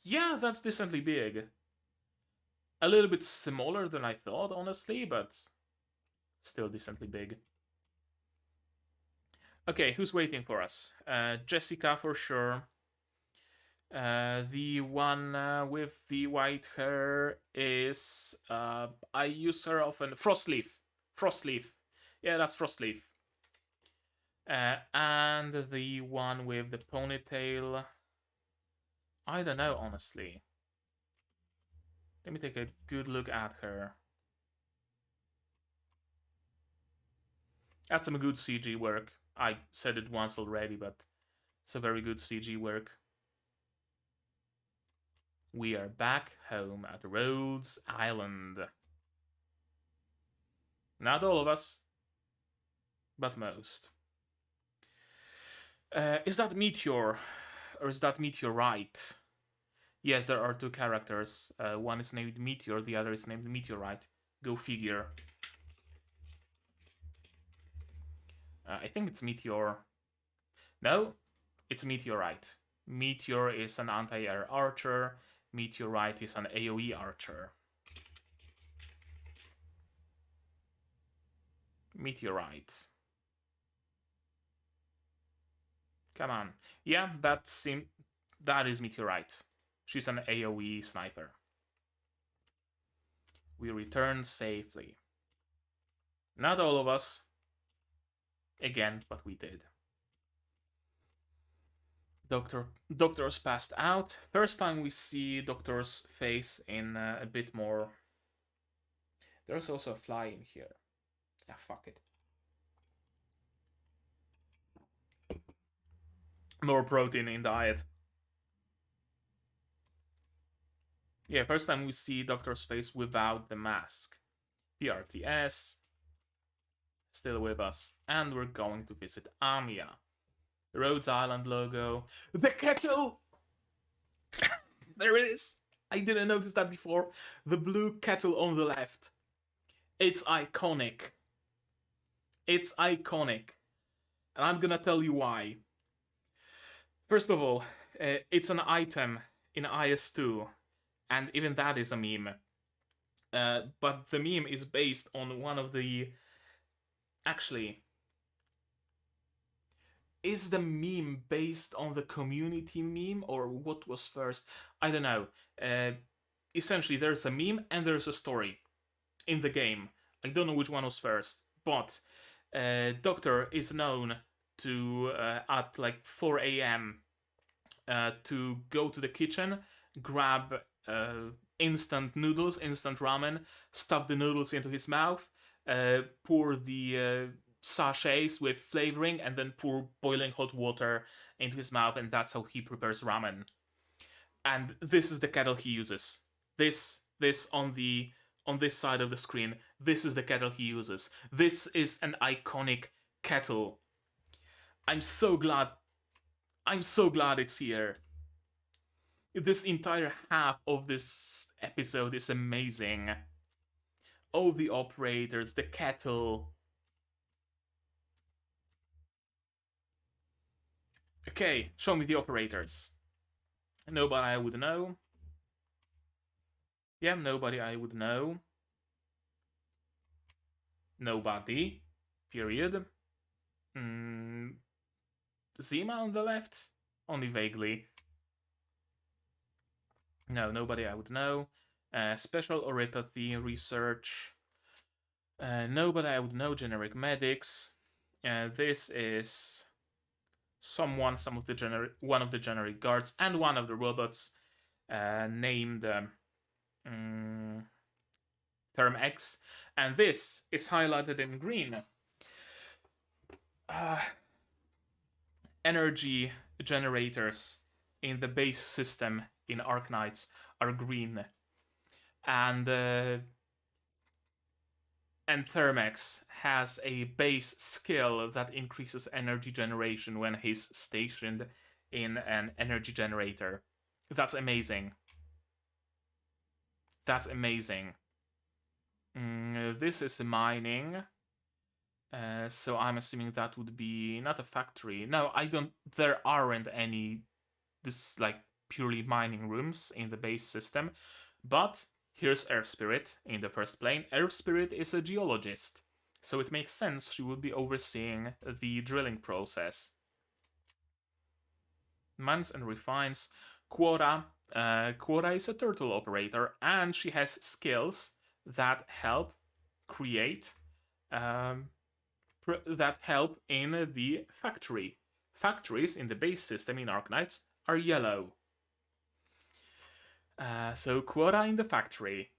Yeah, that's decently big. A little bit smaller than I thought, honestly, but still decently big. Okay, who's waiting for us? Jessica for sure. The one with the white hair is I use her often. Frostleaf. Frostleaf. Yeah, that's Frostleaf. And the one with the ponytail. I don't know, honestly. Let me take a good look at her. That's some good CG work. I said it once already, but it's a very good CG work. We are back home at Rhodes Island. Not all of us, but most. Is that Meteor? Or is that Meteorite? Yes, there are two characters. One is named Meteor, the other is named Meteorite. Go figure. I think it's Meteor. No, it's Meteorite. Meteor is an anti-air archer. Meteorite is an AoE archer. Meteorite. Come on. Yeah, that is Meteorite. She's an AoE sniper. We returned safely. Not all of us. Again, but we did. Doctor's passed out. First time we see Doctor's face in a bit more. There's also a fly in here. Ah, fuck it. More protein in diet. Yeah, first time we see Doctor's face without the mask. PRTS. Still with us. And we're going to visit Amia. The Rhodes Island logo. The kettle! There it is! I didn't notice that before. The blue kettle on the left. It's iconic. It's iconic. And I'm gonna tell you why. First of all, it's an item in IS2, and even that is a meme. But the meme is based on one of the... Actually, is the meme based on the community meme, or what was first? I don't know. Essentially, there's a meme and there's a story in the game. I don't know which one was first, but Doctor is known to, at like 4 a.m., to go to the kitchen, grab instant noodles, instant ramen, stuff the noodles into his mouth, pour the sachets with flavoring, and then pour boiling hot water into his mouth, and that's how he prepares ramen. And this is the kettle he uses. This on this side of the screen, this is the kettle he uses. This is an iconic kettle. I'm so glad it's here. This entire half of this episode is amazing. All the operators, the kettle. Okay, show me the operators. Nobody I would know. Yeah, nobody I would know. Nobody. Period. Zima on the left? Only vaguely. No, nobody I would know. Special Oripathy research. Nobody I would know. Generic medics. This is one of the generic guards and one of the robots named Term X, and this is highlighted in green. Energy generators in the base system in Arknights are green, and Thermex has a base skill that increases energy generation when he's stationed in an energy generator. That's amazing. That's amazing. This is mining. So I'm assuming that would be not a factory. No, there aren't any purely mining rooms in the base system. But here's Earth Spirit in the first plane. Earth Spirit is a geologist, so it makes sense she would be overseeing the drilling process. Mines and refines. Quora. Quora is a turtle operator, and she has skills that help create, that help in the factory. Factories in the base system in Arknights are yellow. So Quora in the factory.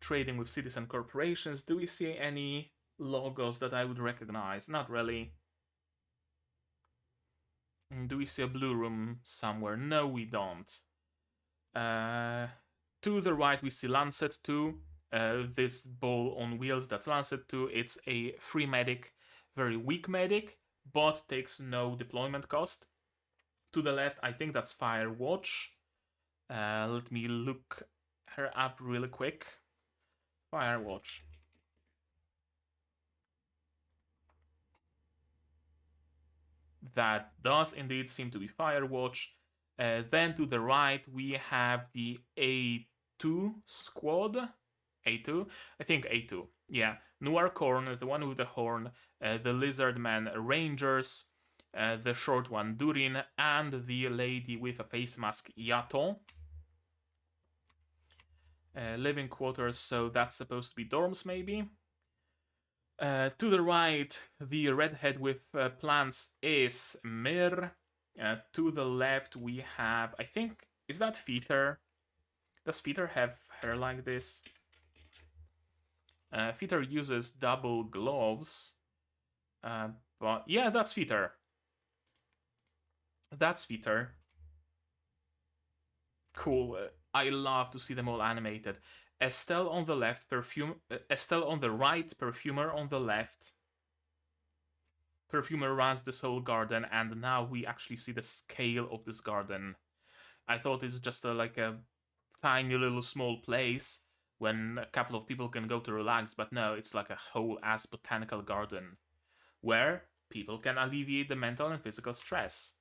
Trading with cities and corporations. Do we see any logos that I would recognize? Not really. Do we see a blue room somewhere? No, we don't. To the right, we see Lancet 2. This ball on wheels, that's Lancet 2. It's a free medic, very weak medic, but takes no deployment cost. To the left, I think that's Firewatch. Let me look her up really quick. Firewatch. That does indeed seem to be Firewatch. Then to the right, we have the A2 squad. A2? I think A2. Yeah. Noircorn, the one with the horn, the lizard man Rangers, the short one Durin, and the lady with a face mask Yato. Living quarters, so that's supposed to be dorms, maybe. To the right, the redhead with plants is Mir. To the left, we have, I think, is that Feeder? Does Feeder have hair like this? Feeder uses double gloves. But yeah, that's Feeder. That's Feeder. Cool. I love to see them all animated. Estelle on the left, Estelle on the right, Perfumer on the left. Perfumer runs this whole garden, and now we actually see the scale of this garden. I thought it's just like a tiny little small place when a couple of people can go to relax, but no, it's like a whole ass botanical garden where people can alleviate the mental and physical stress.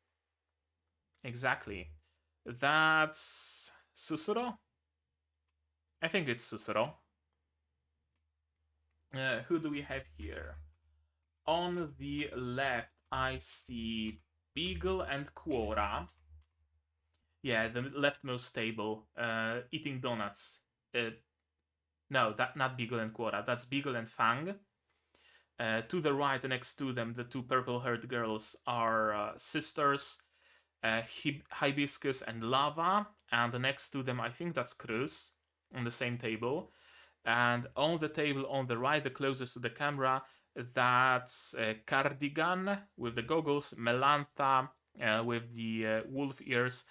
Exactly. That's Susuro? I think it's Susuro. Who do we have here? On the left, I see Beagle and Quora. Yeah, the leftmost table, eating donuts. No, that not Beagle and Quora. That's Beagle and Fang. To the right, next to them, the two purple-haired girls are sisters, Hibiscus and Lava. And next to them, I think that's Cruz on the same table. And on the table on the right, the closest to the camera, that's Cardigan with the goggles, Melantha with the wolf ears,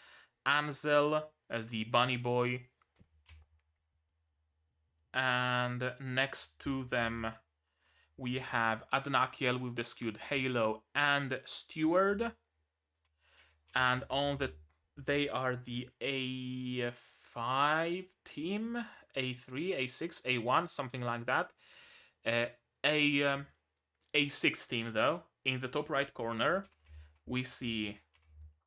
Ansel, the bunny boy, and next to them we have Adnakiel with the skewed halo and Steward, and on the they are the A5 team, A3, A6, A1, something like that. A6 team though. In the top right corner, we see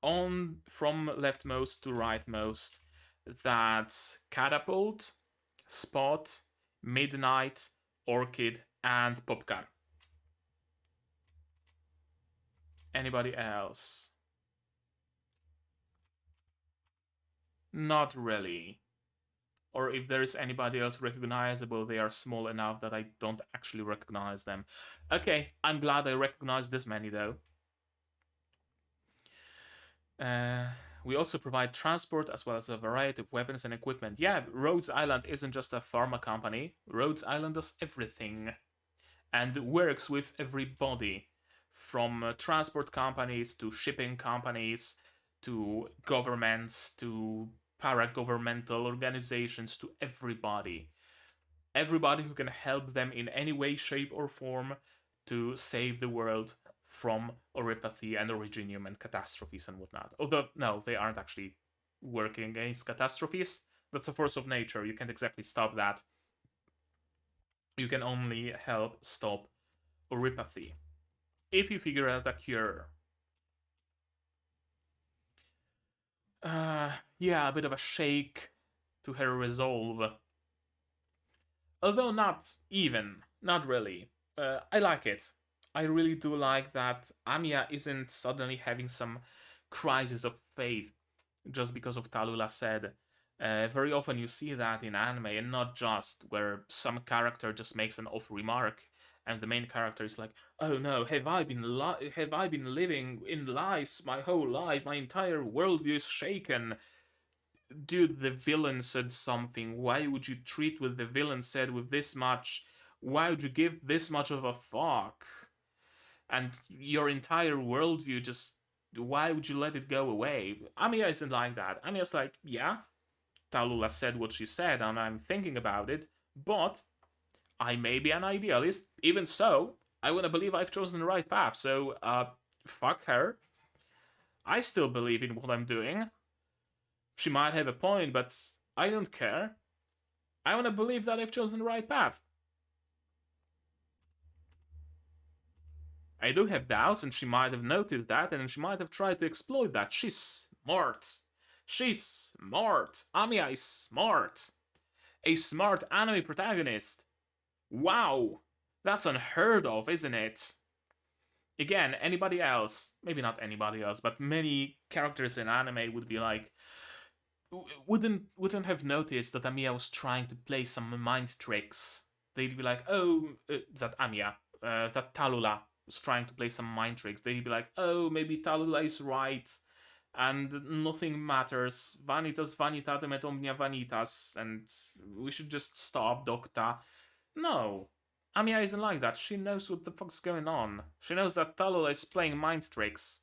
on from leftmost to rightmost, that's Catapult, Spot, Midnight, Orchid, and Popcar. Anybody else? Not really. Or if there is anybody else recognizable, they are small enough that I don't actually recognize them. Okay, I'm glad I recognized this many though. We also provide transport as well as a variety of weapons and equipment. Yeah, Rhodes Island isn't just a pharma company. Rhodes Island does everything and works with everybody, from transport companies to shipping companies to governments to para-governmental organizations, to everybody. Everybody who can help them in any way, shape, or form to save the world from Oripathy and Originium and Catastrophes and whatnot. Although, no, they aren't actually working against Catastrophes. That's a force of nature. You can't exactly stop that. You can only help stop Oripathy. If you figure out a cure. Yeah, a bit of a shake to her resolve. Although not even. Not really. I like it. I really do like that Amiya isn't suddenly having some crisis of faith just because of Tallulah said. Very often you see that in anime, and not just where some character just makes an off remark, and the main character is like, "Oh no, have I been living in lies my whole life? My entire worldview is shaken." Dude, the villain said something. Why would you treat what the villain said with this much? Why would you give this much of a fuck? And your entire worldview just. Why would you let it go away? Amiya isn't like that. Amiya's like, yeah, Tallulah said what she said, and I'm thinking about it, but I may be an idealist. Even so, I want to believe I've chosen the right path, so, fuck her. I still believe in what I'm doing. She might have a point, but I don't care. I want to believe that I've chosen the right path. I do have doubts, and she might have noticed that, and she might have tried to exploit that. She's smart. She's smart. Amiya is smart. A smart anime protagonist. Wow, that's unheard of, isn't it? Again, anybody else, maybe not anybody else, but many characters in anime would be like, wouldn't have noticed that Amiya was trying to play some mind tricks. They'd be like, oh, that Amiya, that Talula was trying to play some mind tricks. They'd be like, oh, maybe Talula is right, and nothing matters. Vanitas vanitatem et omnia vanitas, and we should just stop, Docta. No. Amiya isn't like that. She knows what the fuck's going on. She knows that Talula is playing mind tricks.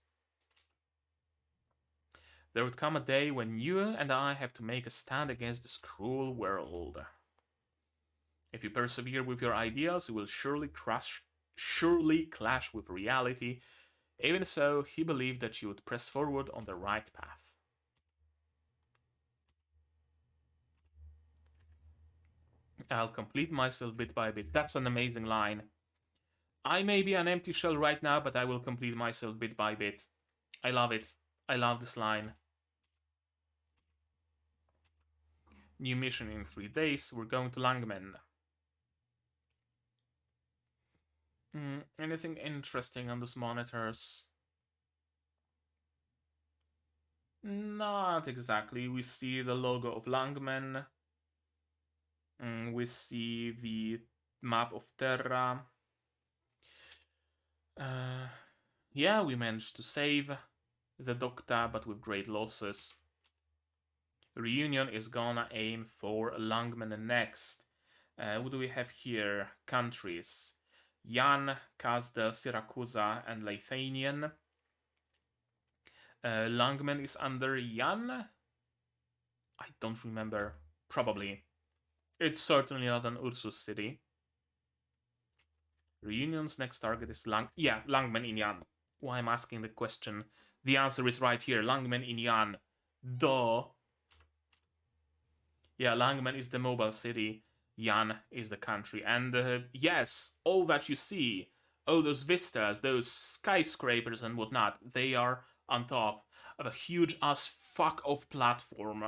There would come a day when you and I have to make a stand against this cruel world. If you persevere with your ideals, you will surely clash with reality. Even so, he believed that you would press forward on the right path. I'll complete myself bit by bit. That's an amazing line. I may be an empty shell right now, but I will complete myself bit by bit. I love it. I love this line. New mission in 3 days. We're going to Langmen. Anything interesting on those monitors? Not exactly. We see the logo of Langmen. We see the map of Terra. Yeah, we managed to save the Docta, but with great losses. Reunion is gonna aim for Langmen next. What do we have here? Countries. Yan, Kazdel, Syracusa, and Lithuanian. Langmen is under Yan? I don't remember. Probably. It's certainly not an Ursus city. Reunion's next target is Langmen in Yan. Why I'm asking the question? The answer is right here. Langmen in Yan. Duh. Yeah, Langmen is the mobile city. Yan is the country. And yes, all that you see, all those vistas, those skyscrapers and whatnot, they are on top of a huge ass fuck off platform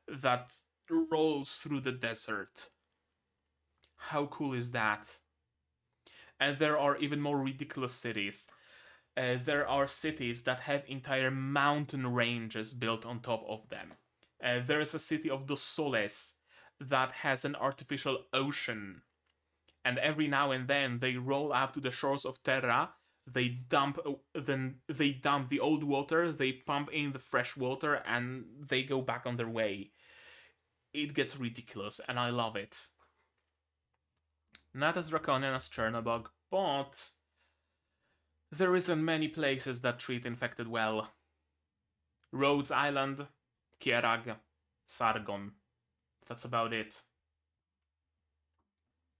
that rolls through the desert. How cool is that? And there are even more ridiculous cities. There are cities that have entire mountain ranges built on top of them. There is a city of Dos Soles that has an artificial ocean. And every now and then they roll up to the shores of Terra. They dump the old water, they pump in the fresh water, and they go back on their way. It gets ridiculous, and I love it. Not as draconian as Chernobog, but there isn't many places that treat infected well. Rhodes Island, Kierag, Sargon. That's about it.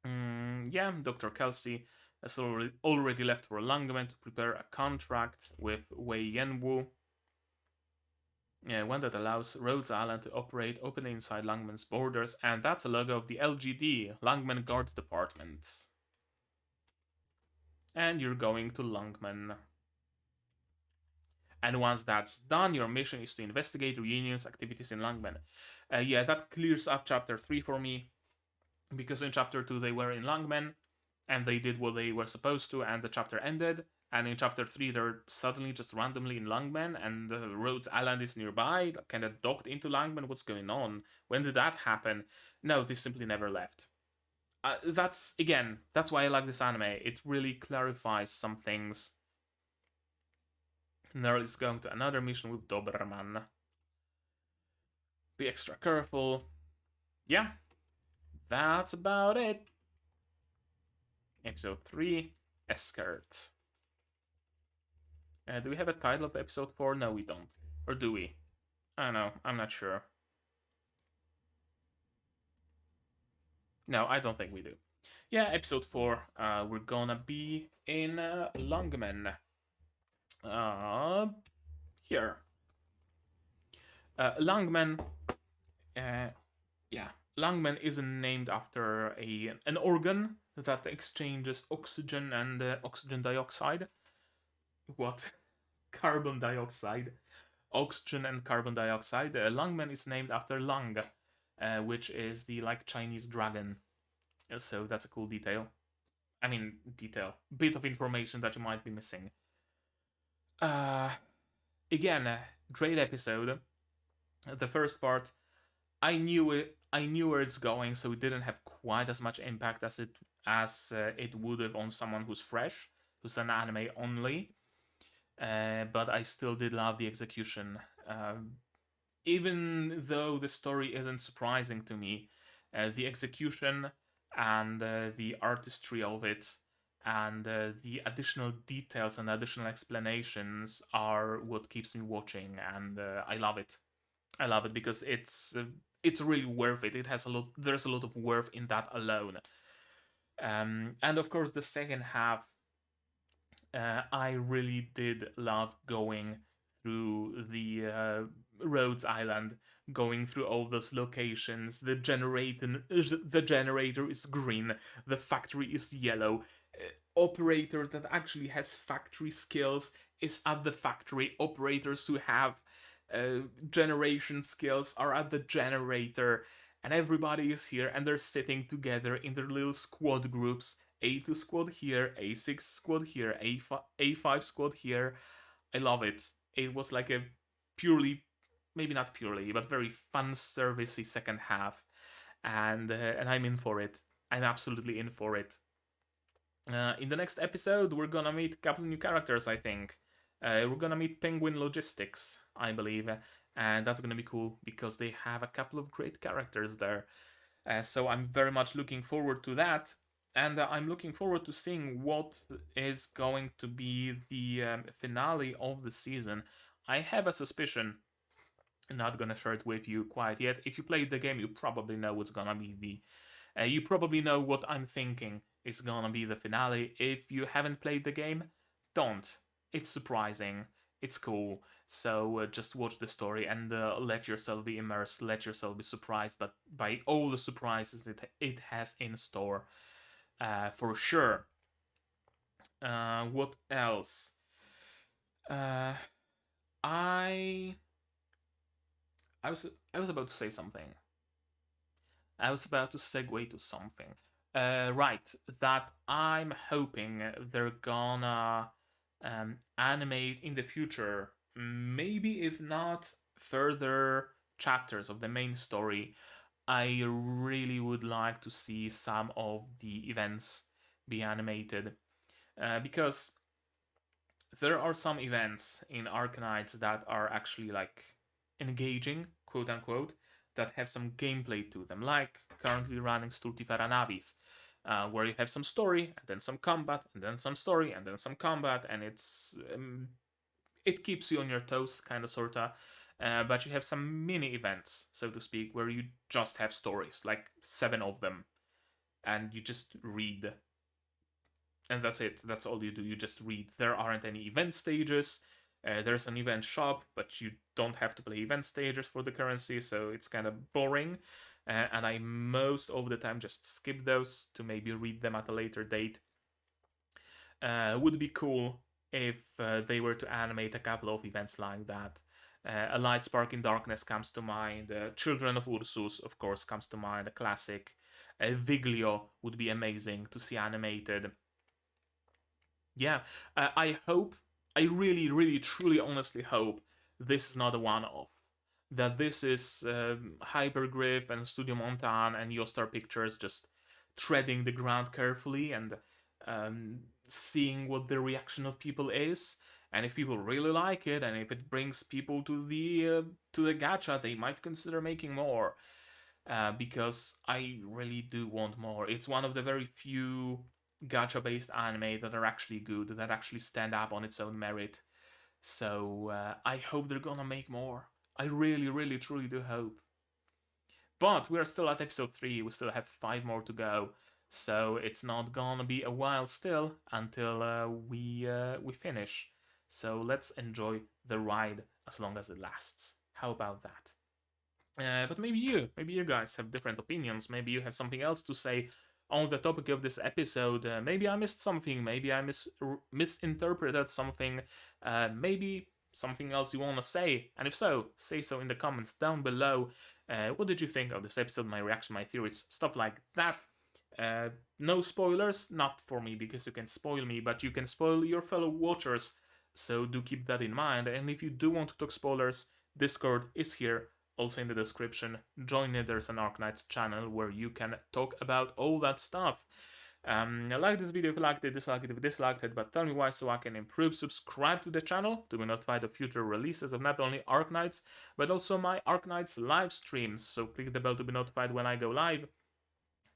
Yeah, Dr. Kelsey has already left for Langmen to prepare a contract with Wei Yenwu. One that allows Rhodes Island to operate openly inside Langmen's borders, and that's a logo of the LGD, Langmen Guard Department. And you're going to Langmen. And once that's done, your mission is to investigate Reunion's activities in Langmen. Yeah, that clears up Chapter 3 for me, because in Chapter 2 they were in Langmen, and they did what they were supposed to, and the chapter ended. And in Chapter 3, they're suddenly just randomly in Langmen, and Rhodes Island is nearby, kind of docked into Langmen. What's going on? When did that happen? No, they simply never left. That's why I like this anime. It really clarifies some things. Nerl is going to another mission with Doberman. Be extra careful. Yeah, that's about it. Episode 3, Escort. Do we have a title of episode 4? No, we don't. Or do we? I don't know. I'm not sure. No, I don't think we do. Yeah, episode 4. We're gonna be in Langmen. Here. Langmen. Yeah, Langmen isn't named after an organ that exchanges oxygen and oxygen dioxide. What? Carbon dioxide. Oxygen and carbon dioxide. Langmen is named after lung. which is the like Chinese dragon. So that's a cool detail. I mean, detail, bit of information that you might be missing. Uh, Again, great episode. The first part, I knew it. I knew where it's going, so it didn't have quite as much impact as it would have on someone who's fresh, who's an anime only. But I still did love the execution. Even though the story isn't surprising to me, the execution and the artistry of it and the additional details and additional explanations are what keeps me watching, and I love it. I love it because it's really worth it. It has a lot. There's a lot of worth in that alone. And of course, the second half, I really did love going through the Rhodes Island, going through all those locations. The generator is green. The factory is yellow. Operator that actually has factory skills is at the factory. Operators who have generation skills are at the generator, and everybody is here, and they're sitting together in their little squad groups. A2 squad here, A6 squad here, A5 squad here. I love it. It was like a purely, maybe not purely, but very fun servicey second half, and I'm in for it. I'm absolutely in for it. In the next episode, we're gonna meet a couple new characters, I think. We're gonna meet Penguin Logistics, I believe, and that's gonna be cool because they have a couple of great characters there. So I'm very much looking forward to that, and I'm looking forward to seeing what is going to be the finale of the season. I have a suspicion. I'm not gonna share it with you quite yet. If you played the game, you probably know what's gonna be the. You probably know what I'm thinking is gonna be the finale. If you haven't played the game, don't. It's surprising. It's cool. So just watch the story and let yourself be immersed. Let yourself be surprised, but by all the surprises that it has in store, for sure. What else? Uh, I I was about to say something. I was about to segue to something. Right, that I'm hoping they're gonna animate in the future. Maybe if not further chapters of the main story, I really would like to see some of the events be animated. Because there are some events in Arknights that are actually like engaging, quote unquote, that have some gameplay to them, like currently running Stultifera Navis, where you have some story and then some combat and then some story and then some combat, and it keeps you on your toes, kind of sorta. But you have some mini events, so to speak, where you just have stories, like 7 of them, and you just read, and that's it. That's all you do. You just read. There aren't any event stages. There's an event shop, but you don't have to play event stages for the currency, so it's kind of boring. And I most of the time just skip those to maybe read them at a later date. Would be cool if they were to animate a couple of events like that. A Light Spark in Darkness comes to mind. Children of Ursus, of course, comes to mind. A classic. Viglio would be amazing to see animated. Yeah, I hope, I really, really, truly, honestly hope this is not a one-off. That this is Hypergriff and Studio Montan and Yostar Pictures just treading the ground carefully and seeing what the reaction of people is. And if people really like it, and if it brings people to the gacha, they might consider making more. Because I really do want more. It's one of the very few gacha based anime that are actually good, that actually stand up on its own merit. So I hope they're gonna make more. I really, really, truly do hope. But we're still at episode 3, we still have 5 more to go. So it's not gonna be a while still until we finish. So let's enjoy the ride as long as it lasts. How about that? But maybe you guys have different opinions. Maybe you have something else to say on the topic of this episode. Maybe I missed something. Maybe I misinterpreted something. Maybe something else you want to say. And if so, say so in the comments down below. What did you think of this episode, my reaction, my theories, stuff like that. No spoilers, not for me because you can spoil me, but you can spoil your fellow watchers, so do keep that in mind. And if you do want to talk spoilers, Discord is here, also in the description. Join it, there's an Arknights channel where you can talk about all that stuff. Like this video if you liked it, dislike it if you disliked it, but tell me why so I can improve. Subscribe to the channel to be notified of future releases of not only Arknights, but also my Arknights live streams, so click the bell to be notified when I go live.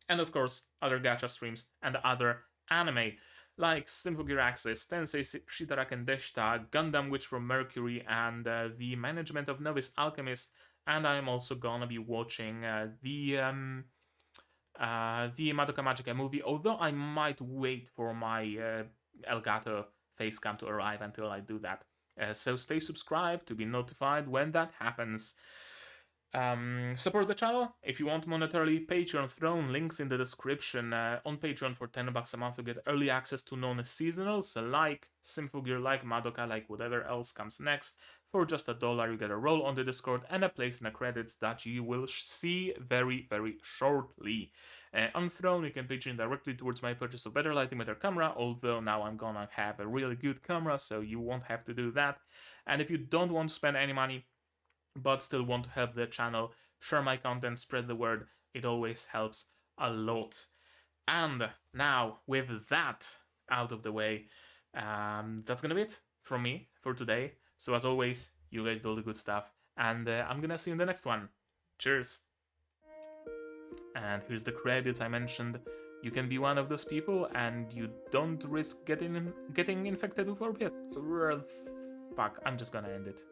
And of course, other gacha streams and other anime, like Symphogear Axis, Tensei Shitaraken Deshita, Gundam Witch from Mercury, and the Management of Novice Alchemist. And I'm also gonna be watching the Madoka Magica movie, although I might wait for my Elgato facecam to arrive until I do that. So stay subscribed to be notified when that happens. Support the channel if you want monetarily. Patreon Throne, links in the description. On Patreon for $10 a month you get early access to non-seasonals like Symphogear, like Madoka, like whatever else comes next. For just $1 you get a role on the Discord and a place in the credits that you will see very, very shortly. On Throne you can Patreon directly towards my purchase of better lighting, better camera, although now I'm gonna have a really good camera, so you won't have to do that. And if you don't want to spend any money, but still want to help the channel, share my content, spread the word, it always helps a lot. And now, with that out of the way, that's gonna be it from me for today. So as always, you guys do all the good stuff, and I'm gonna see you in the next one. Cheers! And here's the credits I mentioned. You can be one of those people, and you don't risk getting infected with Oripathy. Fuck, I'm just gonna end it.